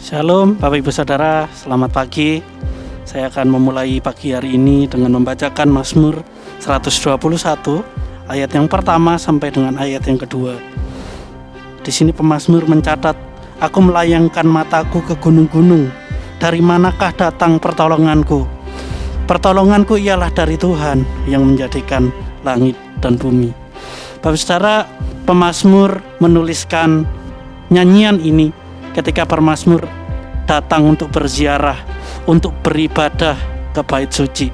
Shalom Bapak Ibu Saudara, selamat pagi. Saya akan memulai pagi hari ini dengan membacakan Mazmur 121 ayat yang pertama sampai dengan ayat yang kedua. Di sini pemazmur mencatat, "Aku melayangkan mataku ke gunung-gunung, dari manakah datang pertolonganku? Pertolonganku ialah dari Tuhan yang menjadikan langit dan bumi." Bapak Saudara, pemazmur menuliskan nyanyian ini ketika pemazmur datang untuk berziarah, untuk beribadah ke bait suci.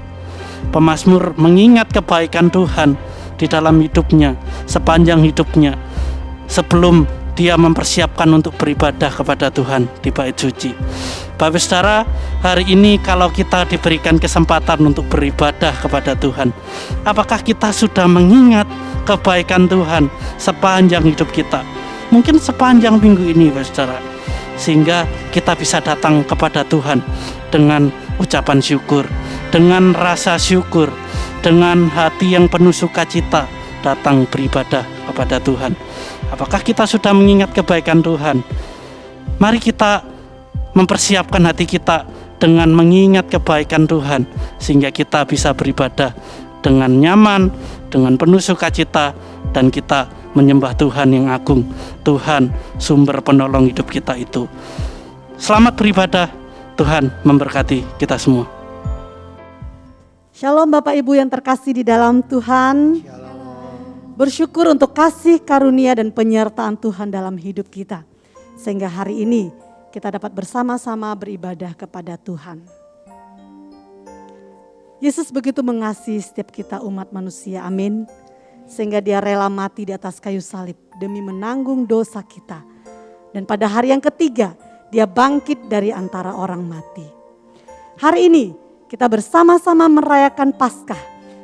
Pemazmur mengingat kebaikan Tuhan di dalam hidupnya, sepanjang hidupnya, sebelum dia mempersiapkan untuk beribadah kepada Tuhan di bait suci. Bapak Saudara, hari ini kalau kita diberikan kesempatan untuk beribadah kepada Tuhan, apakah kita sudah mengingat kebaikan Tuhan sepanjang hidup kita? Mungkin sepanjang minggu ini, Bapak Saudara, sehingga kita bisa datang kepada Tuhan dengan ucapan syukur, dengan rasa syukur, dengan hati yang penuh sukacita datang beribadah kepada Tuhan. Apakah kita sudah mengingat kebaikan Tuhan? Mari kita mempersiapkan hati kita dengan mengingat kebaikan Tuhan, sehingga kita bisa beribadah dengan nyaman, dengan penuh sukacita, dan kita menyembah Tuhan yang agung, Tuhan sumber penolong hidup kita itu. Selamat beribadah, Tuhan memberkati kita semua. Shalom Bapak Ibu yang terkasih di dalam Tuhan. Bersyukur untuk kasih karunia dan penyertaan Tuhan dalam hidup kita, sehingga hari ini kita dapat bersama-sama beribadah kepada Tuhan. Yesus begitu mengasihi setiap kita umat manusia, amin. Sehingga dia rela mati di atas kayu salib demi menanggung dosa kita. Dan pada hari yang ketiga, dia bangkit dari antara orang mati. Hari ini kita bersama-sama merayakan Paskah,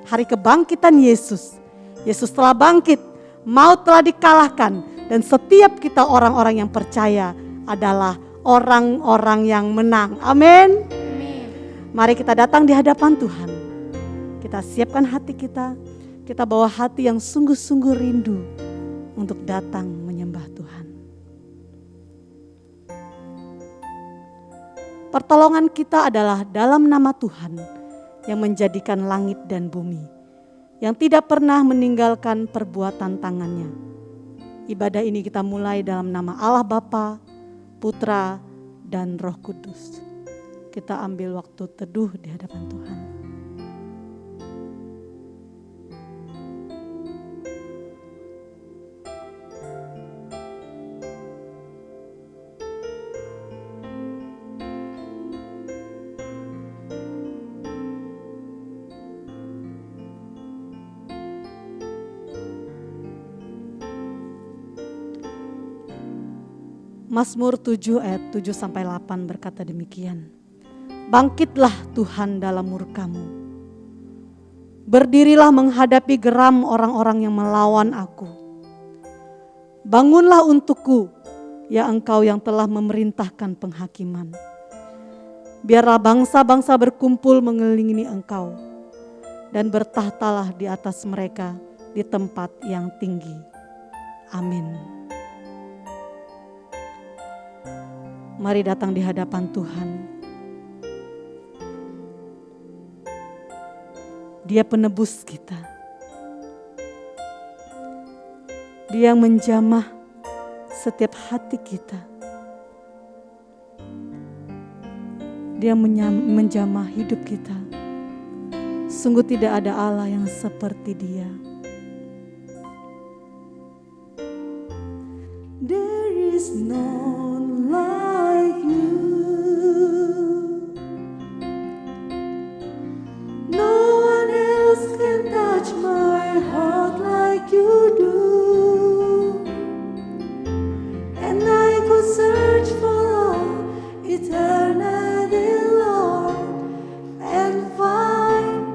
hari kebangkitan Yesus. Yesus telah bangkit, maut telah dikalahkan, dan setiap kita orang-orang yang percaya adalah orang-orang yang menang. Amin. Mari kita datang di hadapan Tuhan. Kita siapkan hati kita. Kita bawa hati yang sungguh-sungguh rindu untuk datang menyembah Tuhan. Pertolongan kita adalah dalam nama Tuhan yang menjadikan langit dan bumi, yang tidak pernah meninggalkan perbuatan tangannya. Ibadah ini kita mulai dalam nama Allah Bapa, Putra, dan Roh Kudus. Kita ambil waktu teduh di hadapan Tuhan. Mazmur 7 ayat 7-8 berkata demikian. Bangkitlah Tuhan dalam murka-Mu. Berdirilah menghadapi geram orang-orang yang melawan aku. Bangunlah untukku, ya Engkau yang telah memerintahkan penghakiman. Biarlah bangsa-bangsa berkumpul mengelilingi Engkau, dan bertahtalah di atas mereka di tempat yang tinggi. Amin. Mari datang di hadapan Tuhan. Dia penebus kita. Dia yang menjamah setiap hati kita. Dia menjamah hidup kita. Sungguh tidak ada Allah yang seperti Dia. There is none like you. No one else can touch my heart like you do. And I could search for all eternity, Lord, and find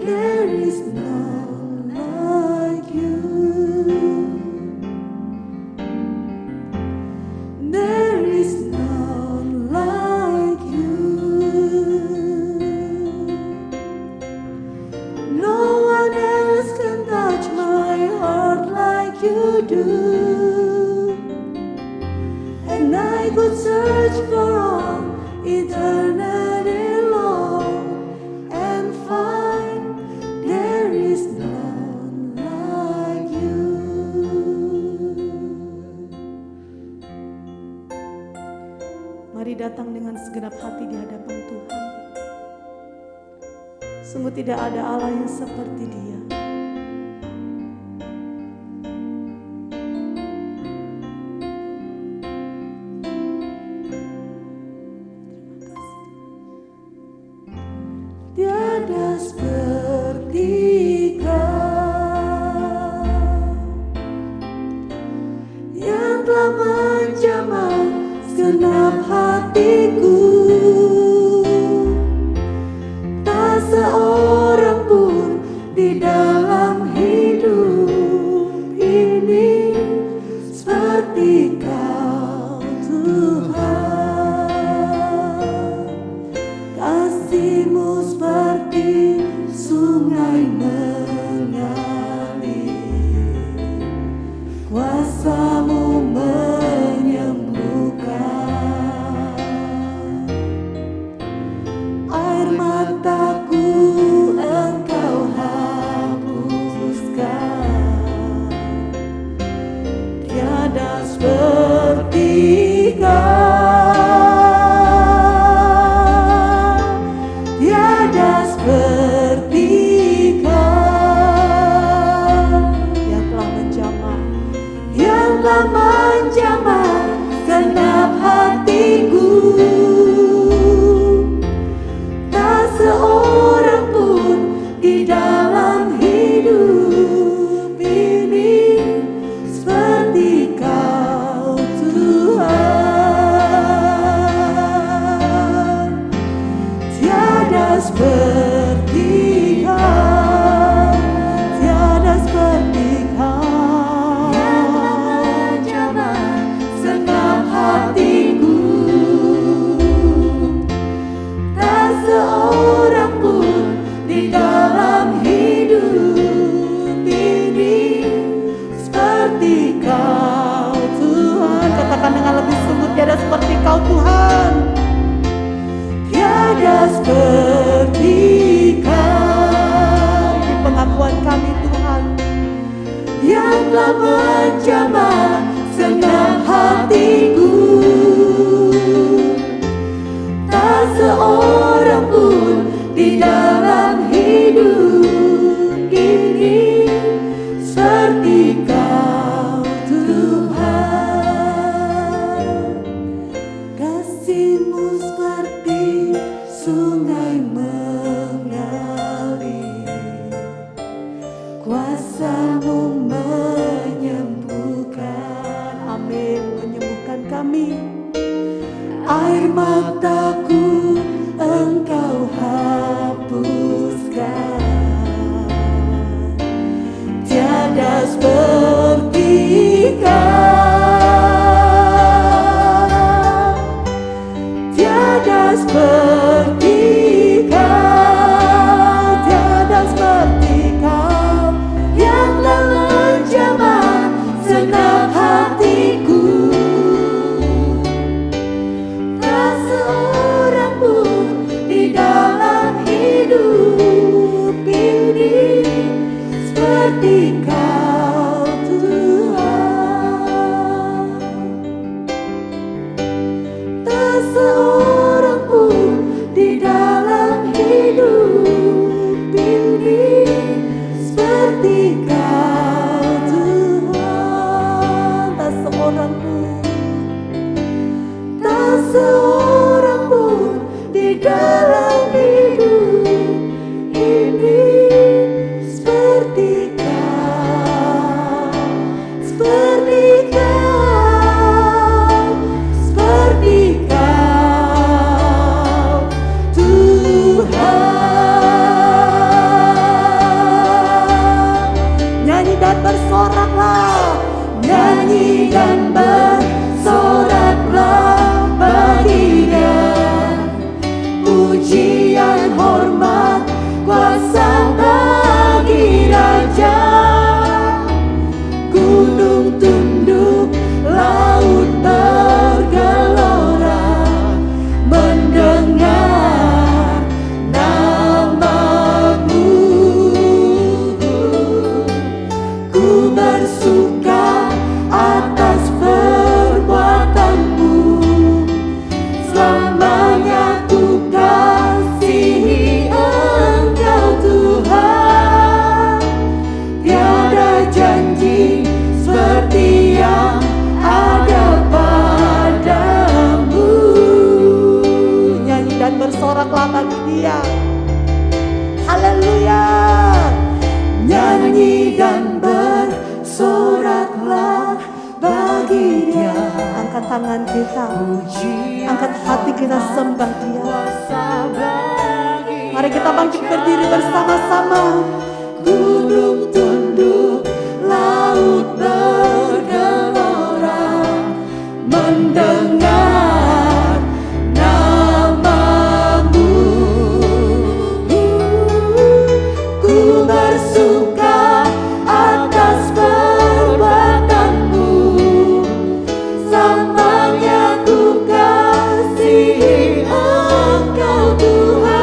there is none like you. There is none like you. No one else can touch my heart like you do. And I could search for all eternity long and find there is none like you. Mari datang dengan segenap hati di hadapan Tuhan. Sungguh tidak ada Allah yang seperti Dia. Tiada seperti Kau yang telah menjamah segenap hatiku. Tak seorang pun di dalam hidup ini seperti Kau, Tuhan. Kasih-Mu seperti sungai mengalir, kuasa-Mu menyembuhkan. Air mataku Engkau hapuskan. Tiada seperti Kau, tiada seperti Kau yang telah menjamah genap hatiku. Tak seorang pun di dalam hidup ini seperti Kau, Tuhan. Tiada seperti Kau, tiada seperti Kau yang menjamah segenap hatiku. Tak seorang pun di dalam hidup ini seperti Kau, Tuhan. Katakan dengan lebih sungguh, tiada seperti Kau, Tuhan. Tiada seperti Kau. Ini pengakuan kami, Tuhan, yang telah menjamah segenap hatiku. Tak seorang pun di dalam hidup ini seperti Kau, Tuhan. Kasih-Mu seperti sungai mengalir, kuasa-Mu menyembuhkan. Amin. Menyembuhkan kami. Air mataku Engkau hapuskan. Tiada seperti Kau, tiada seperti Kau, tiada seperti Kau yang telah menjamah segenap hatiku. Tak seorang pun di dalam hidup ini seperti Kau, Tuhan. Tak seorang pun di dalam hidup ini seperti Kau, Tuhan. Tak seorang pun, tak seorang pun di dalam hidup ini seperti Kau, seperti Kau, seperti Kau, Tuhan. Nyanyi dan bersoraklah, nyanyi dan bersoraklah bagi Dia. Pujian, hormat, kuasa bagi Raja. Gunung tunduk, laut bergelora, bagi dia. Haleluya. Nyanyi dan bersoraklah bagi dia. Angkat tangan kita, Pujian angkat hati kita, sembah dia. kuasa bagi Mari kita bangkit berdiri bersama-sama. gunung tunduk, laut bergelora, mendengar namamu. Ku bersuka atas perbuatanmu, selamanya ku kasihi Engkau Tuhan.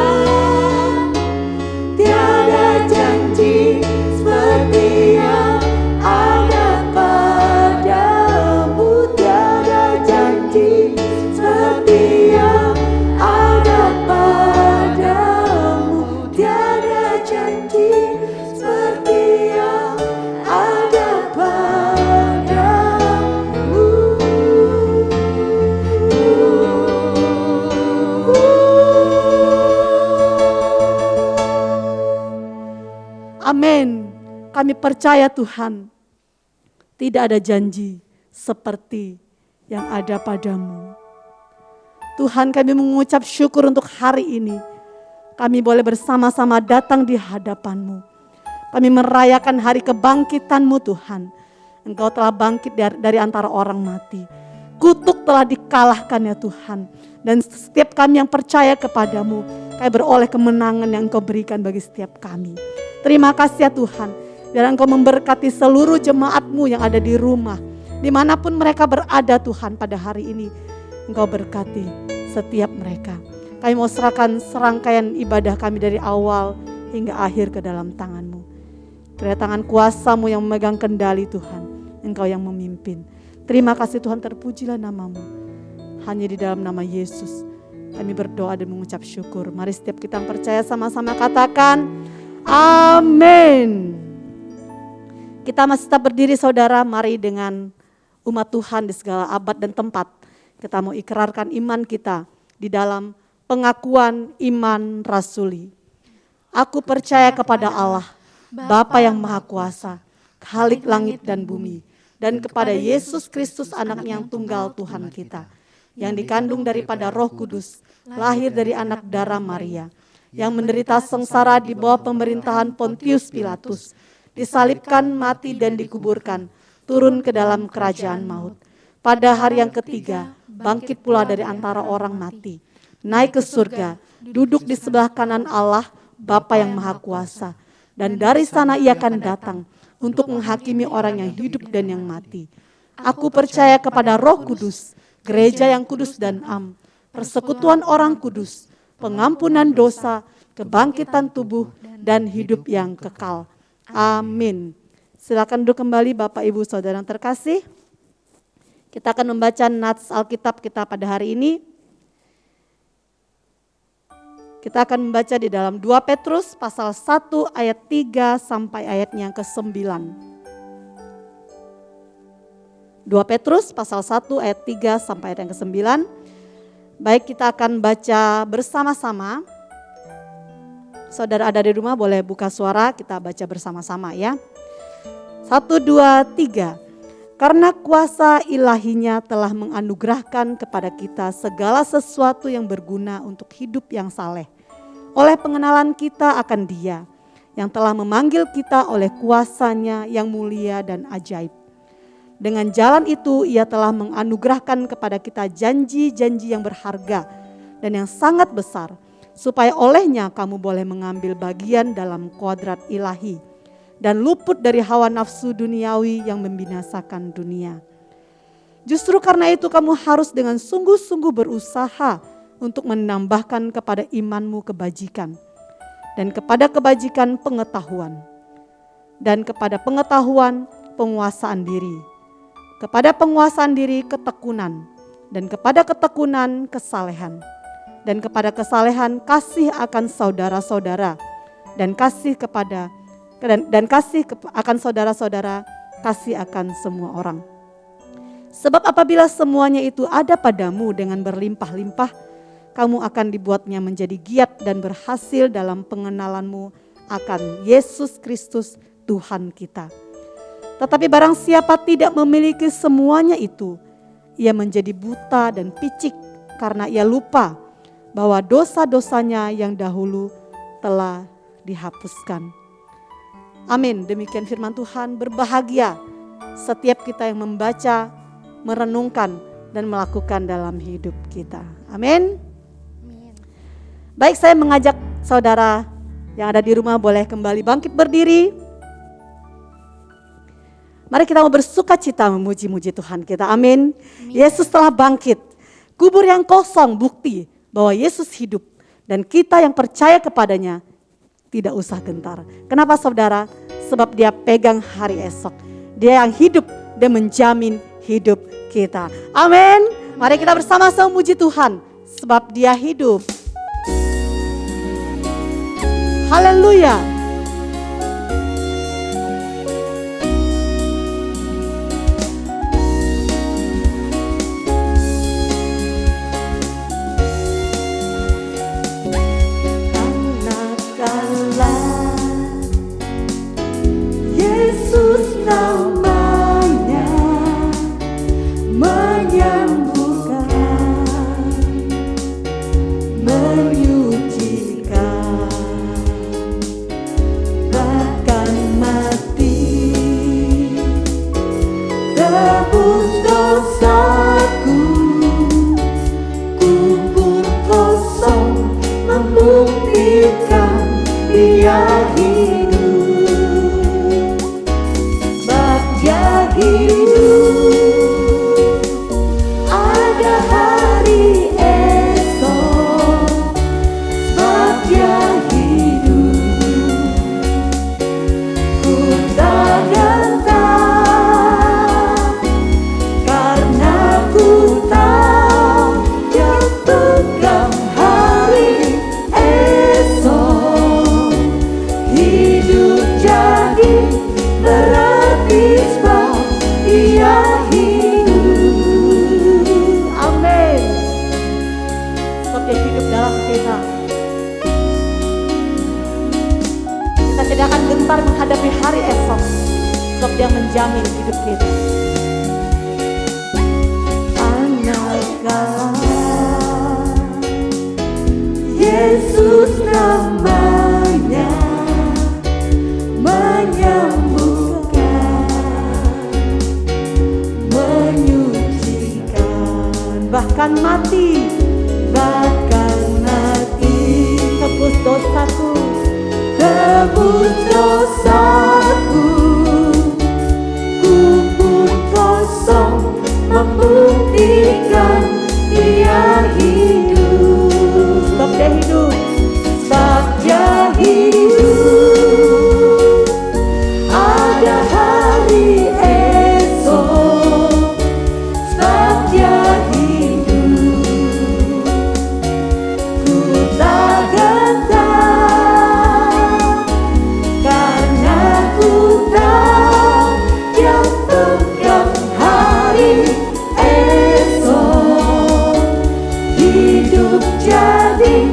Tiada janji seperti yang ada padamu, tiada janji seperti yang ada padamu, tiada janji seperti yang ada padamu. Amin. Kami percaya Tuhan, tidak ada janji seperti yang ada padamu. Tuhan, kami mengucap syukur untuk hari ini. Kami boleh bersama-sama datang di hadapan-Mu. Kami merayakan hari kebangkitan-Mu Tuhan. Engkau telah bangkit dari antara orang mati. Kutuk telah dikalahkan ya Tuhan. Dan setiap kami yang percaya kepadamu, kami beroleh kemenangan yang Engkau berikan bagi setiap kami. Terima kasih ya Tuhan. Biar Engkau memberkati seluruh jemaat-Mu yang ada di rumah. Dimanapun mereka berada Tuhan pada hari ini. Engkau berkati setiap mereka. Kami mau serahkan serangkaian ibadah kami dari awal hingga akhir ke dalam tangan-Mu. Kiranya tangan kuasa-Mu yang memegang kendali Tuhan. Engkau yang memimpin. Terima kasih Tuhan, terpujilah nama-Mu. Hanya di dalam nama Yesus kami berdoa dan mengucap syukur. Mari setiap kita yang percaya sama-sama katakan amin. Kita masih tetap berdiri saudara, mari dengan umat Tuhan di segala abad dan tempat. Kita mau ikrarkan iman kita di dalam pengakuan iman rasuli. Aku percaya kepada Allah, Bapa yang Maha Kuasa, Khalik langit dan bumi, dan kepada Yesus Kristus anaknya yang tunggal Tuhan kita, yang dikandung daripada Roh Kudus, lahir dari anak darah Maria, yang menderita sengsara di bawah pemerintahan Pontius Pilatus, disalibkan, mati dan dikuburkan, turun ke dalam kerajaan maut. Pada hari yang ketiga, bangkit pula dari antara orang mati, naik ke surga, duduk di sebelah kanan Allah, Bapa yang Maha Kuasa, dan dari sana ia akan datang untuk menghakimi orang yang hidup dan yang mati. Aku percaya kepada Roh Kudus, gereja yang kudus dan am, persekutuan orang kudus, pengampunan dosa, kebangkitan tubuh, dan hidup yang kekal. Amin. Silakan duduk kembali Bapak Ibu Saudara yang terkasih. Kita akan membaca nats Alkitab kita pada hari ini. Kita akan membaca di dalam 2 Petrus pasal 1 ayat 3 sampai ayatnya yang ke-9. 2 Petrus pasal 1 ayat 3 sampai ayat yang ke-9. Baik, kita akan baca bersama-sama. Saudara ada di rumah boleh buka suara, kita baca bersama-sama ya. 1, 2, 3. Karena kuasa ilahinya telah menganugerahkan kepada kita segala sesuatu yang berguna untuk hidup yang saleh. Oleh pengenalan kita akan Dia yang telah memanggil kita oleh kuasanya yang mulia dan ajaib. Dengan jalan itu ia telah menganugerahkan kepada kita janji-janji yang berharga dan yang sangat besar, supaya olehnya kamu boleh mengambil bagian dalam kodrat ilahi dan luput dari hawa nafsu duniawi yang membinasakan dunia. Justru karena itu kamu harus dengan sungguh-sungguh berusaha untuk menambahkan kepada imanmu kebajikan, dan kepada kebajikan pengetahuan, dan kepada pengetahuan penguasaan diri, kepada penguasaan diri ketekunan, dan kepada ketekunan kesalehan, dan kepada kesalehan kasih akan saudara-saudara, dan kasih akan saudara-saudara, kasih akan semua orang. Sebab apabila semuanya itu ada padamu dengan berlimpah-limpah, kamu akan dibuatnya menjadi giat dan berhasil dalam pengenalanmu akan Yesus Kristus Tuhan kita. Tetapi barang siapa tidak memiliki semuanya itu, ia menjadi buta dan picik karena ia lupa bahwa dosa-dosanya yang dahulu telah dihapuskan. Amin. Demikian firman Tuhan. Berbahagia setiap kita yang membaca, merenungkan, dan melakukan dalam hidup kita. Amin. Baik, saya mengajak saudara yang ada di rumah boleh kembali bangkit berdiri. Mari kita mau bersuka cita memuji-muji Tuhan kita. Amin. Yesus telah bangkit. Kubur yang kosong bukti bahwa Yesus hidup. Dan kita yang percaya kepadanya tidak usah gentar. Kenapa saudara? Sebab dia pegang hari esok. Dia yang hidup dan menjamin hidup kita. Amin. Mari kita bersama-sama memuji Tuhan. Sebab dia hidup. Haleluya. Yesus namanya menyembuhkan, menyucikan, bahkan mati, tebus dosaku, kubur kosong membuktikan dia hidup. Hidup, ada hari esok, sebab dia hidup. Ku tak gentar, karena ku tahu dia pegang hari esok. Hidup jadi berarti sebab dia hidup. Amin. Sebab dia hidup dalam kita. Kita tidak akan gentar menghadapi hari esok. Sebab dia menjamin hidup kita. Anak Yesus namanya menyembuhkan, menyucikan, Bahkan mati, tebus dosaku, tebus dosaku, kubur kosong membuktikan dia hidup. sebab dia hidup. Sebab dia hidup, ada hari esok. Sebab dia hidup, ku tak gentar, karena ku tahu dia pegang hari esok. Hidup jadi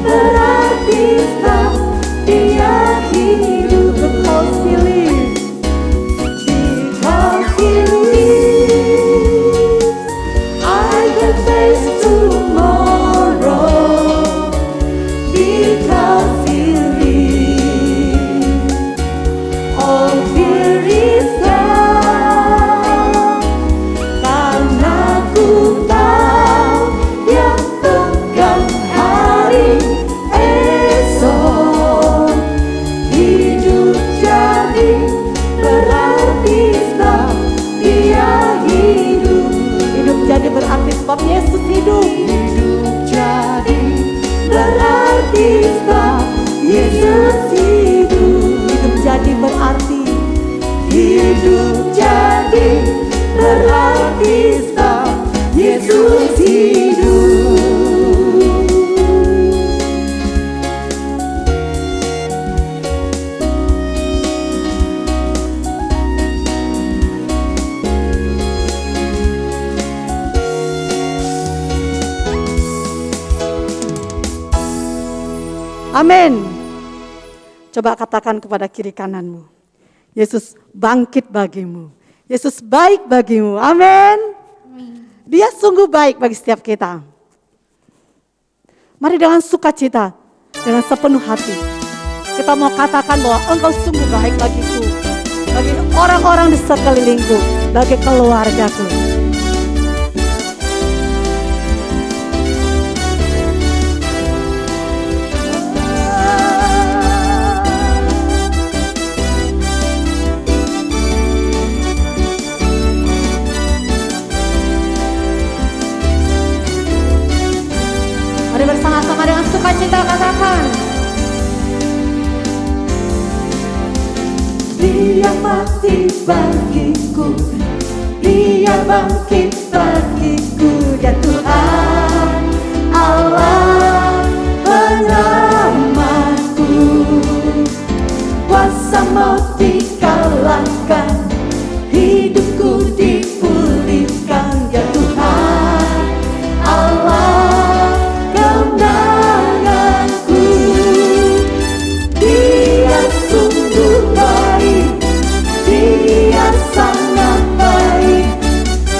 berarti sebab dia hidup. Because he lives, because he lives, I can face tomorrow. Because he lives, all fear is gone. Karena ku tahu dia pegang hari esok. Hidup jadi berarti sebab dia hidup. Hidup jadi berarti sebab Yesus hidup. Hidup jadi berarti sebab Yesus hidup. Hidup jadi berarti. Hidup jadi berarti sebab Yesus hidup. Amin. Coba katakan kepada kiri kananmu, Yesus bangkit bagimu. Yesus baik bagimu. Amin. Dia sungguh baik bagi setiap kita. Mari dengan sukacita, dengan sepenuh hati, kita mau katakan bahwa Engkau sungguh baik bagiku, bagi orang-orang di sekelilingku, bagi keluargaku. Mari bersama-sama dengan sukacita katakan, Dia mati bagiku, Dia bangkit bagiku, ya Tuhan Allah penyelamatku. Kuasa maut dikalahkan, hidupku dipulihkan, ya Tuhan Allah kemenanganku. Dia sungguh baik, Dia sangat baik,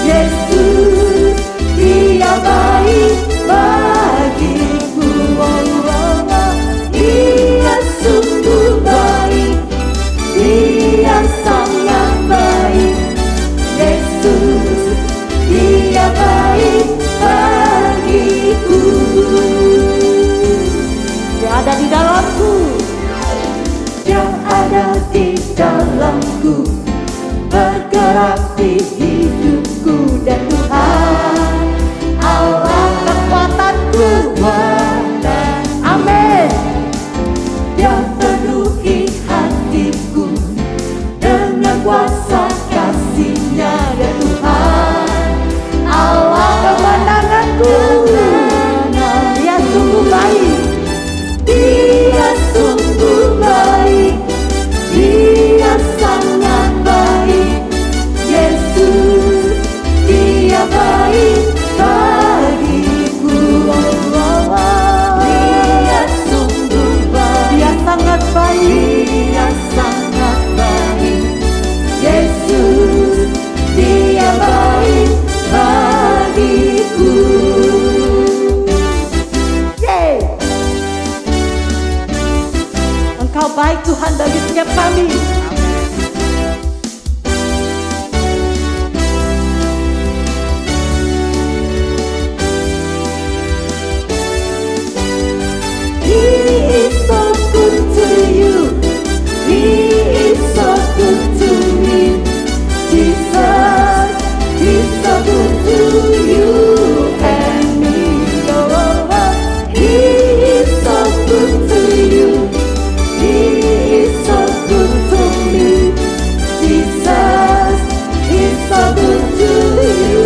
Yesus Dia baik bagiku. Dia sungguh baik, Dia sangat baik, Yesus Dia baik bagiku. Dia ada di dalamku. Dia ada di dalamku, bergerak di hidupku, dan Tuhan Allah kekuatanku. Amin. Dia penuhi hatiku dengan kuasa kasih-Nya, dan Tuhan Allah kemenanganku. Dia sungguh baik, Dia sungguh baik, Dia sangat baik, Yesus Dia baik bagiku. Dia sungguh baik, Dia sangat baik, Dia sangat baik, Yesus Dia baik bagiku. Yeay. Engkau baik Tuhan bagi setiap kami. He is so good to you, He is so good to me. Jesus, He's so good to you and me. He is so good to you, He is so good to me. Jesus, He's so good to you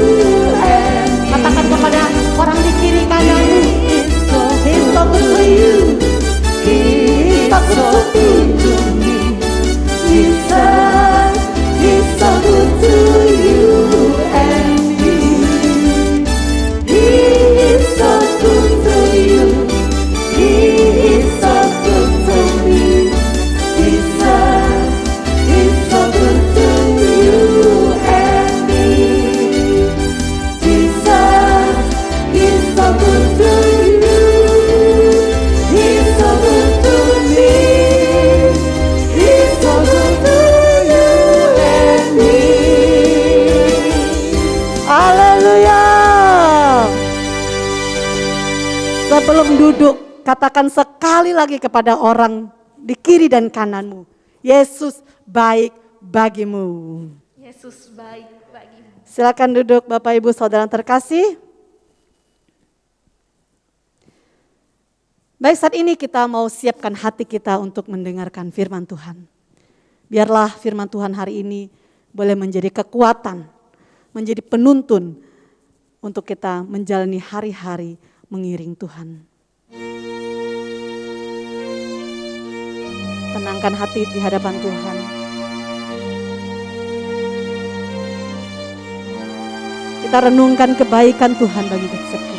and me. Katakan kepada orang di kiri kananmu, He's so good to you, He's so good to me. Jesus, He's so good to you and me. He is so good to you, He is so good to me. Jesus, He's so good to you and me. Jesus, He's so good to you, He's so good to me. He's so good to you and me. haleluya. Sebelum duduk, katakan sekali lagi kepada orang di kiri dan kananmu, Yesus baik bagimu. Yesus baik bagimu. Silakan duduk Bapak Ibu Saudara terkasih. Baik, saat ini kita mau siapkan hati kita untuk mendengarkan firman Tuhan. Biarlah firman Tuhan hari ini boleh menjadi kekuatan, menjadi penuntun untuk kita menjalani hari-hari mengiring Tuhan. Tenangkan hati di hadapan Tuhan. Kita renungkan kebaikan Tuhan bagi setiap kita.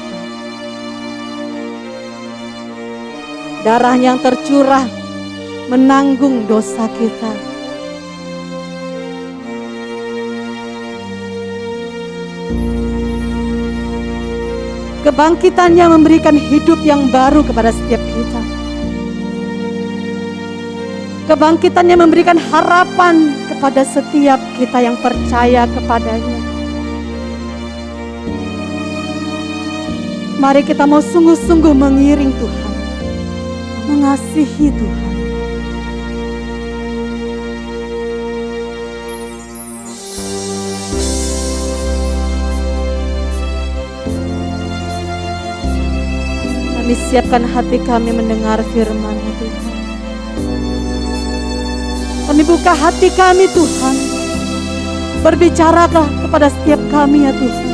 darah yang tercurah menanggung dosa kita. Kebangkitannya memberikan hidup yang baru kepada setiap kita. Kebangkitannya memberikan harapan kepada setiap kita yang percaya kepadanya. Mari kita mau sungguh-sungguh mengiring Tuhan, mengasihi Tuhan. Kami siapkan hati kami mendengar firman-Mu Tuhan. Kami buka hati kami Tuhan. Berbicaralah kepada setiap kami ya Tuhan.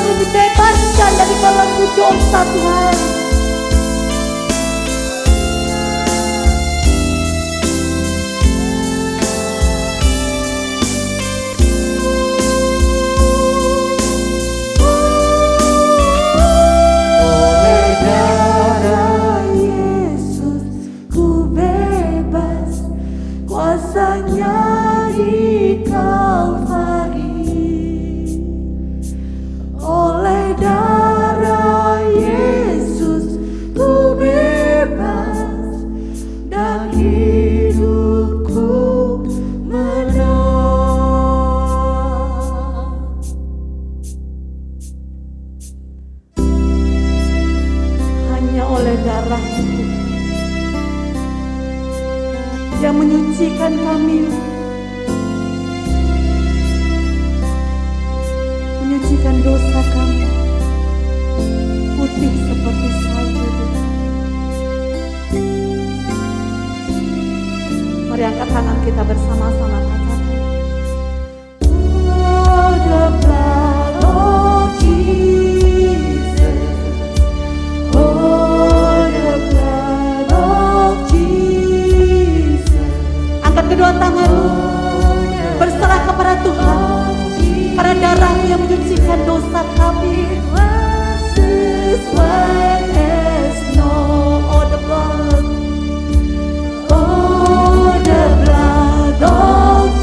Dibebaskan dari belenggu dosa Tuhan. Oleh darah Yesus ku bebas, kuasanya di Kalvari. Oleh darah Yesus ku bebas dan hidupku menang. Hanya oleh darah itu yang menyucikan kami, menyucikan dosa kami putih seperti salju. Mari angkat tangan kita bersama-sama katakan, oh, the blood of Jesus, oh, the blood of Jesus. Angkat kedua tanganmu, berserah kepada Tuhan, pada darah-Mu yang menyucikan dosa kami. White as snow, oh the blood of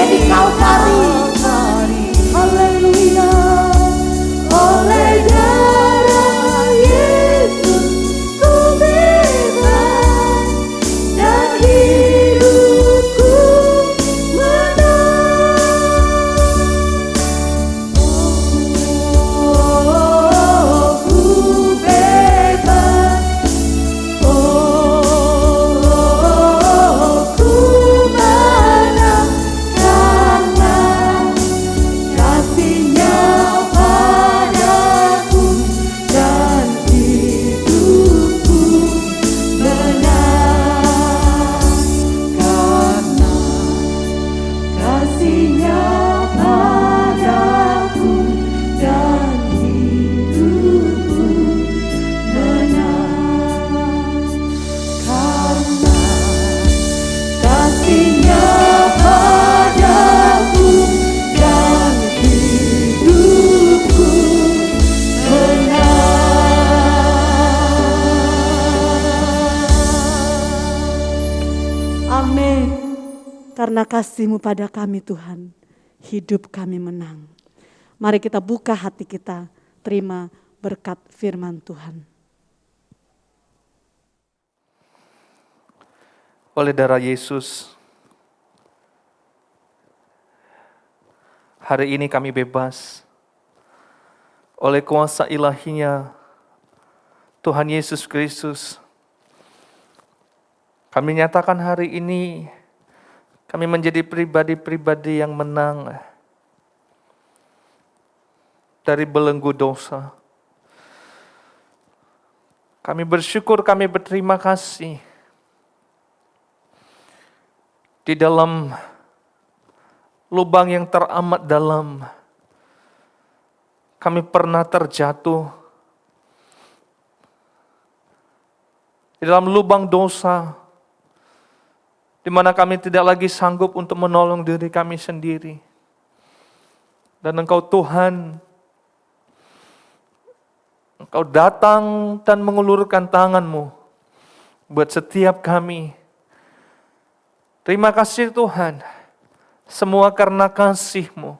di Kalvari. Haleluya. Oleh darah Yesus ku bebas dan hidupku menang. Oh, ku bebas. Oh, ku menang karena kasih-Nya padaku dan hidupku menang. Karena kasih-Nya padaku dan hidupku menang. Karena kasih-Nya padaku dan hidupku menang. Amin. Karena kasih-Mu pada kami Tuhan, hidup kami menang. Mari kita buka hati kita, terima berkat firman Tuhan. Oleh darah Yesus, hari ini kami bebas. Oleh kuasa ilahi-Nya, Tuhan Yesus Kristus, kami nyatakan hari ini, kami menjadi pribadi-pribadi yang menang dari belenggu dosa. Kami bersyukur, kami berterima kasih. Di dalam lubang yang teramat dalam, kami pernah terjatuh. Di dalam lubang dosa, di mana kami tidak lagi sanggup untuk menolong diri kami sendiri. Dan Engkau Tuhan, Engkau datang dan mengulurkan tangan-Mu buat setiap kami. Terima kasih Tuhan, semua karena kasih-Mu,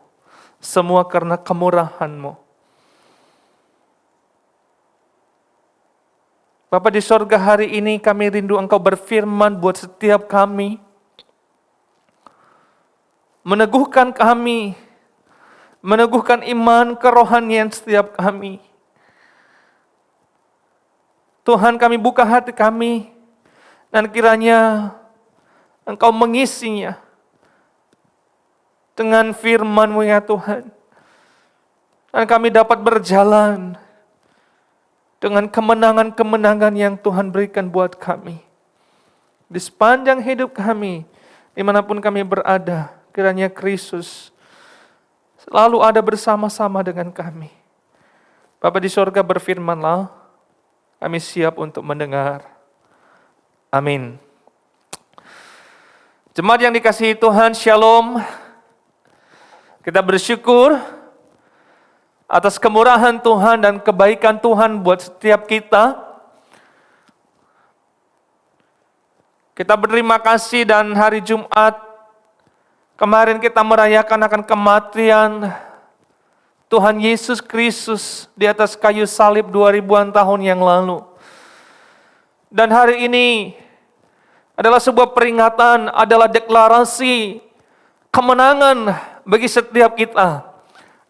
semua karena kemurahan-Mu. Bapa di sorga, hari ini kami rindu Engkau berfirman buat setiap kami, meneguhkan kami, meneguhkan iman kerohanian setiap kami. Tuhan, kami buka hati kami, dan kiranya Engkau mengisinya dengan firman-Mu ya Tuhan. Dan kami dapat berjalan dengan kemenangan-kemenangan yang Tuhan berikan buat kami. Di sepanjang hidup kami, dimanapun kami berada, kiranya Kristus selalu ada bersama-sama dengan kami. Bapa di sorga, berfirman-Lah, kami siap untuk mendengar. Amin. Jemaat yang dikasihi Tuhan, Shalom. Kita bersyukur atas kemurahan Tuhan dan kebaikan Tuhan buat setiap kita. Kita berterima kasih, dan hari Jumat kemarin kita merayakan akan kematian Tuhan Yesus Kristus di atas kayu salib 2000-an tahun yang lalu. Dan hari ini adalah sebuah peringatan, adalah deklarasi kemenangan bagi setiap kita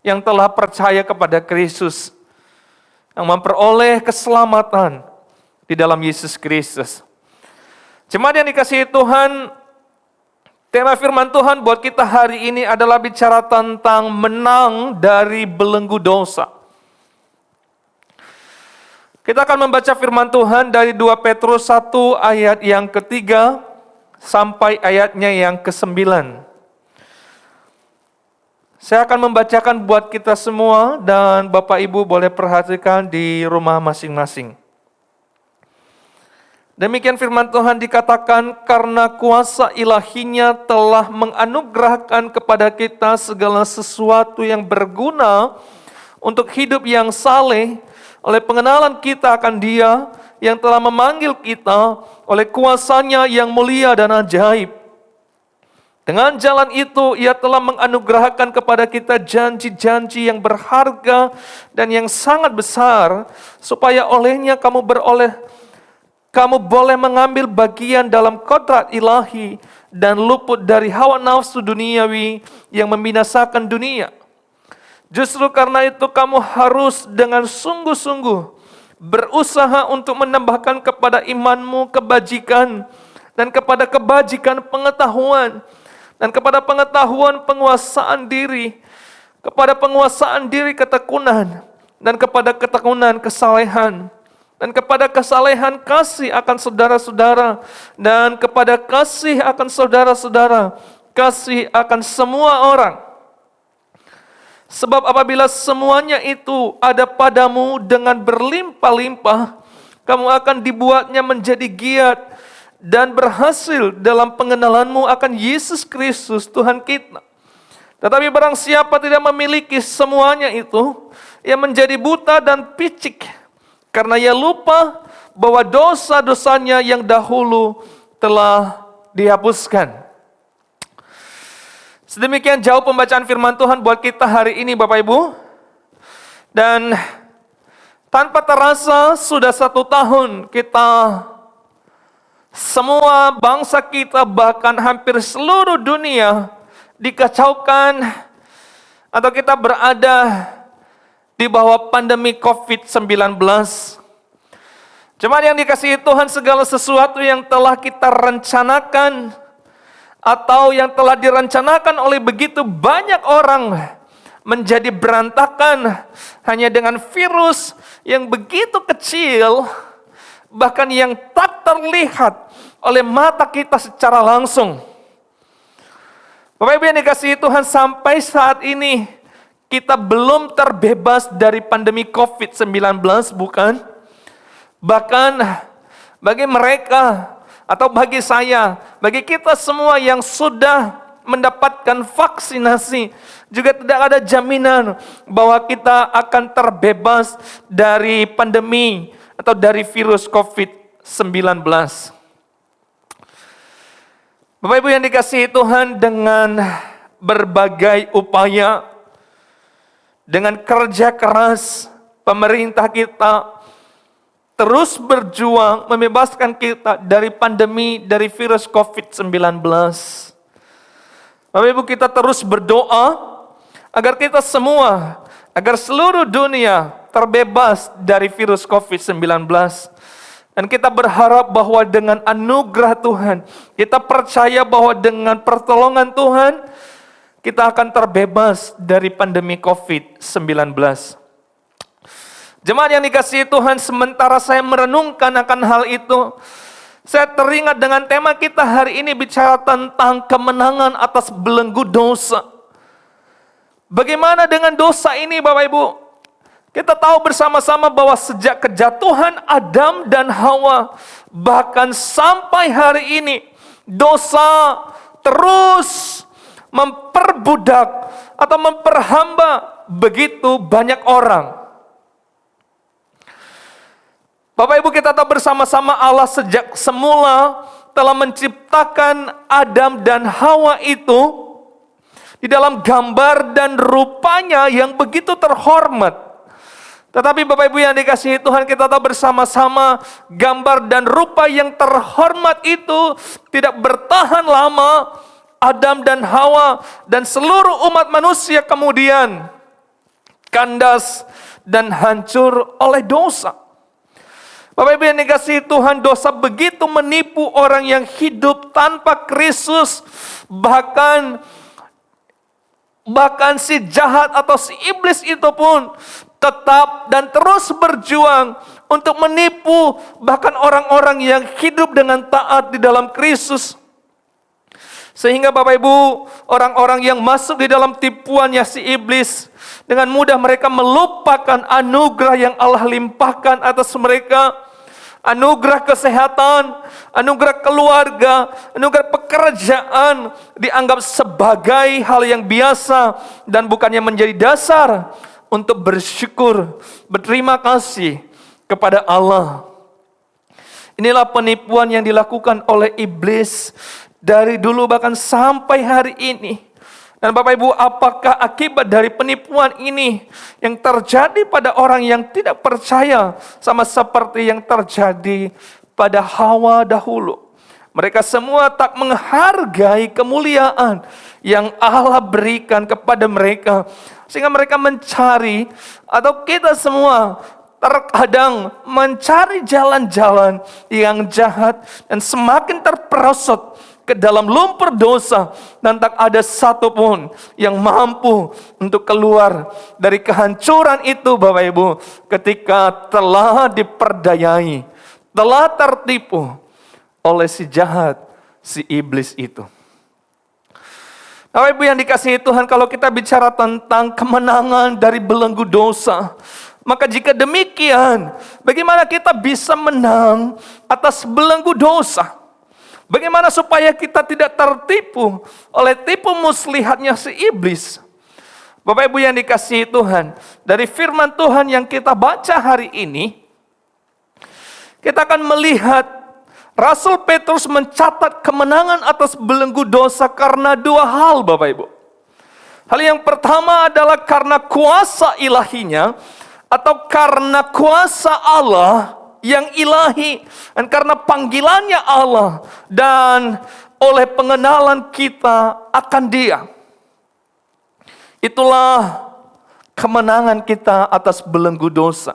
yang telah percaya kepada Kristus, yang memperoleh keselamatan di dalam Yesus Kristus. Jemaat yang dikasihi Tuhan, tema firman Tuhan buat kita hari ini adalah bicara tentang menang dari belenggu dosa. Kita akan membaca firman Tuhan dari 2 Petrus 1 ayat yang ketiga sampai ayatnya yang ke-9. Saya akan membacakan buat kita semua, dan Bapak Ibu boleh perhatikan di rumah masing-masing. Demikian firman Tuhan dikatakan, karena kuasa ilahi-Nya telah menganugerahkan kepada kita segala sesuatu yang berguna untuk hidup yang saleh, oleh pengenalan kita akan Dia yang telah memanggil kita oleh kuasa-Nya yang mulia dan ajaib. Dengan jalan itu, Ia telah menganugerahkan kepada kita janji-janji yang berharga dan yang sangat besar, supaya olehnya kamu boleh mengambil bagian dalam kodrat ilahi dan luput dari hawa nafsu duniawi yang membinasakan dunia. Justru karena itu kamu harus dengan sungguh-sungguh berusaha untuk menambahkan kepada imanmu kebajikan, dan kepada kebajikan pengetahuan, dan kepada pengetahuan penguasaan diri, kepada penguasaan diri ketekunan, dan kepada ketekunan kesalehan, dan kepada kesalehan kasih akan saudara-saudara, dan kepada kasih akan saudara-saudara, kasih akan semua orang. Sebab apabila semuanya itu ada padamu dengan berlimpah-limpah, kamu akan dibuatnya menjadi giat dan berhasil dalam pengenalanmu akan Yesus Kristus Tuhan kita. Tetapi barang siapa tidak memiliki semuanya itu, ia menjadi buta dan picik, karena ia lupa bahwa dosa-dosanya yang dahulu telah dihapuskan. Sedemikian jauh pembacaan firman Tuhan buat kita hari ini Bapak Ibu. Dan tanpa terasa sudah 1 tahun kita, semua bangsa kita, bahkan hampir seluruh dunia dikacaukan, atau kita berada di bawah pandemi COVID-19. Jemaat yang dikasihi Tuhan, segala sesuatu yang telah kita rencanakan atau yang telah direncanakan oleh begitu banyak orang menjadi berantakan hanya dengan virus yang begitu kecil, bahkan yang tak terlihat oleh mata kita secara langsung. Bapak Ibu yang dikasihi Tuhan, sampai saat ini kita belum terbebas dari pandemi COVID-19, bukan? Bahkan bagi mereka atau bagi saya, bagi kita semua yang sudah mendapatkan vaksinasi, juga tidak ada jaminan bahwa kita akan terbebas dari pandemi atau dari virus COVID-19. Bapak Ibu yang dikasihi Tuhan, dengan berbagai upaya, dengan kerja keras, pemerintah kita terus berjuang membebaskan kita dari pandemi, dari virus COVID-19. Bapak Ibu, kita terus berdoa agar kita semua, agar seluruh dunia terbebas dari virus COVID-19. Dan kita berharap bahwa dengan anugerah Tuhan, kita percaya bahwa dengan pertolongan Tuhan, kita akan terbebas dari pandemi COVID-19. Jemaat yang dikasihi Tuhan, sementara saya merenungkan akan hal itu, saya teringat dengan tema kita hari ini bicara tentang kemenangan atas belenggu dosa. Bagaimana dengan dosa ini Bapak Ibu? Kita tahu bersama-sama bahwa sejak kejatuhan Adam dan Hawa, bahkan sampai hari ini, dosa terus memperbudak atau memperhamba begitu banyak orang. Bapak Ibu, kita tahu bersama-sama Allah sejak semula telah menciptakan Adam dan Hawa itu di dalam gambar dan rupanya yang begitu terhormat. Tetapi Bapak Ibu yang dikasihi Tuhan, kita tahu bersama-sama gambar dan rupa yang terhormat itu tidak bertahan lama. Adam dan Hawa dan seluruh umat manusia kemudian kandas dan hancur oleh dosa. Bapak Ibu yang dikasihi Tuhan, dosa begitu menipu orang yang hidup tanpa Kristus. Bahkan si jahat atau si iblis itu pun tetap dan terus berjuang untuk menipu bahkan orang-orang yang hidup dengan taat di dalam Kristus. Sehingga Bapak Ibu, orang-orang yang masuk di dalam tipuannya si iblis, dengan mudah mereka melupakan anugerah yang Allah limpahkan atas mereka. Anugerah kesehatan, anugerah keluarga, anugerah pekerjaan dianggap sebagai hal yang biasa dan bukannya menjadi dasar untuk bersyukur, berterima kasih kepada Allah. Inilah penipuan yang dilakukan oleh iblis dari dulu bahkan sampai hari ini. Dan Bapak Ibu, apakah akibat dari penipuan ini yang terjadi pada orang yang tidak percaya, sama seperti yang terjadi pada Hawa dahulu? Mereka semua tak menghargai kemuliaan yang Allah berikan kepada mereka, sehingga mereka mencari, atau kita semua terkadang mencari jalan-jalan yang jahat dan semakin terperosot ke dalam lumpur dosa, dan tak ada satupun yang mampu untuk keluar dari kehancuran itu, Bapak Ibu, ketika telah diperdayai, telah tertipu oleh si jahat, si iblis itu. Bapak Ibu yang dikasihi Tuhan, kalau kita bicara tentang kemenangan dari belenggu dosa, maka jika demikian, bagaimana kita bisa menang atas belenggu dosa? Bagaimana supaya kita tidak tertipu oleh tipu muslihatnya si iblis? Bapak Ibu yang dikasihi Tuhan, dari firman Tuhan yang kita baca hari ini, kita akan melihat Rasul Petrus mencatat kemenangan atas belenggu dosa karena dua hal, Bapak Ibu. Hal yang pertama adalah karena kuasa ilahinya, atau karena kuasa Allah yang ilahi, dan karena panggilannya Allah, dan oleh pengenalan kita akan Dia. Itulah kemenangan kita atas belenggu dosa.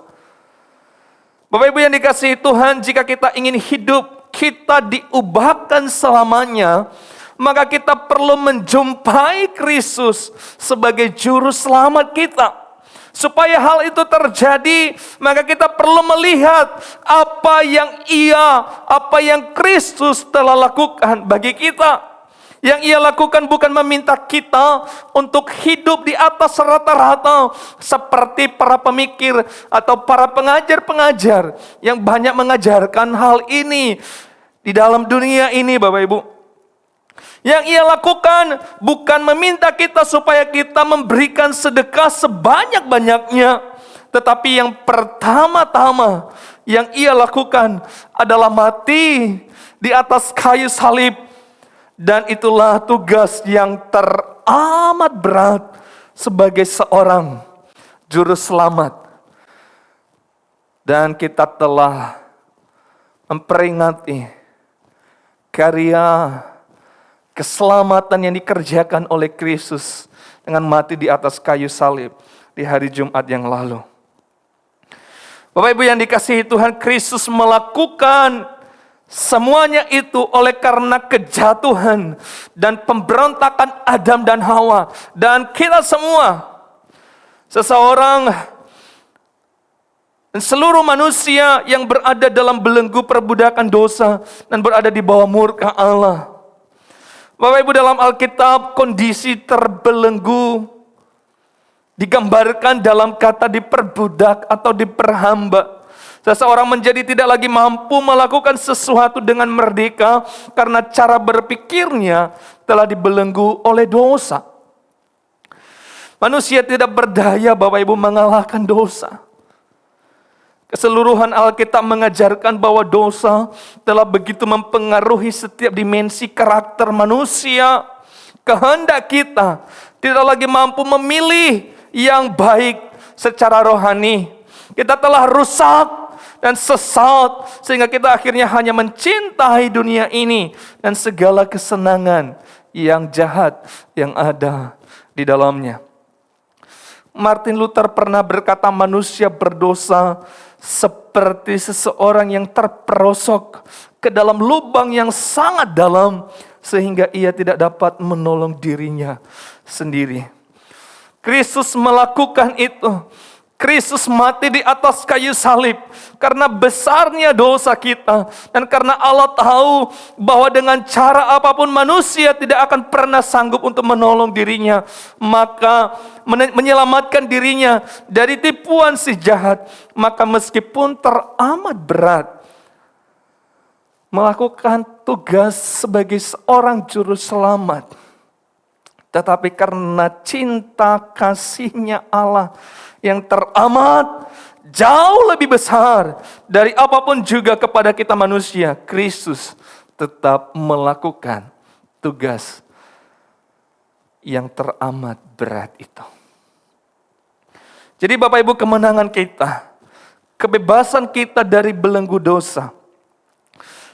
Bapak Ibu yang dikasihi Tuhan, jika kita ingin hidup kita diubahkan selamanya, maka kita perlu menjumpai Kristus sebagai juru selamat kita. Supaya hal itu terjadi, maka kita perlu melihat apa yang Kristus telah lakukan bagi kita. Yang Ia lakukan bukan meminta kita untuk hidup di atas rata-rata seperti para pemikir atau para pengajar-pengajar yang banyak mengajarkan hal ini di dalam dunia ini, Bapak Ibu. Yang Ia lakukan bukan meminta kita supaya kita memberikan sedekah sebanyak-banyaknya, tetapi yang pertama-tama yang Ia lakukan adalah mati di atas kayu salib. Dan itulah tugas yang teramat berat sebagai seorang juru selamat. Dan kita telah memperingati karya keselamatan yang dikerjakan oleh Kristus dengan mati di atas kayu salib di hari Jumat yang lalu. Bapak Ibu yang dikasihi Tuhan, Kristus melakukan semuanya itu oleh karena kejatuhan dan pemberontakan Adam dan Hawa. Dan kita semua, seseorang dan seluruh manusia yang berada dalam belenggu perbudakan dosa dan berada di bawah murka Allah. Bapak Ibu, dalam Alkitab kondisi terbelenggu digambarkan dalam kata diperbudak atau diperhamba. Seseorang menjadi tidak lagi mampu melakukan sesuatu dengan merdeka karena cara berpikirnya telah dibelenggu oleh dosa. Manusia tidak berdaya, Bapak Ibu, mengalahkan dosa. Keseluruhan Alkitab mengajarkan bahwa dosa telah begitu mempengaruhi setiap dimensi karakter manusia. Kehendak kita tidak lagi mampu memilih yang baik secara rohani. Kita telah rusak dan sesat sehingga kita akhirnya hanya mencintai dunia ini dan segala kesenangan yang jahat yang ada di dalamnya. Martin Luther pernah berkata, manusia berdosa seperti seseorang yang terperosok ke dalam lubang yang sangat dalam sehingga ia tidak dapat menolong dirinya sendiri. Kristus melakukan itu. Kristus mati di atas kayu salib karena besarnya dosa kita, dan karena Allah tahu bahwa dengan cara apapun manusia tidak akan pernah sanggup untuk menolong dirinya, maka menyelamatkan dirinya dari tipuan si jahat. Maka meskipun teramat berat melakukan tugas sebagai seorang juru selamat, tetapi karena cinta kasihnya Allah yang teramat jauh lebih besar dari apapun juga kepada kita manusia, Kristus tetap melakukan tugas yang teramat berat itu. Jadi Bapak Ibu, kemenangan kita, kebebasan kita dari belenggu dosa,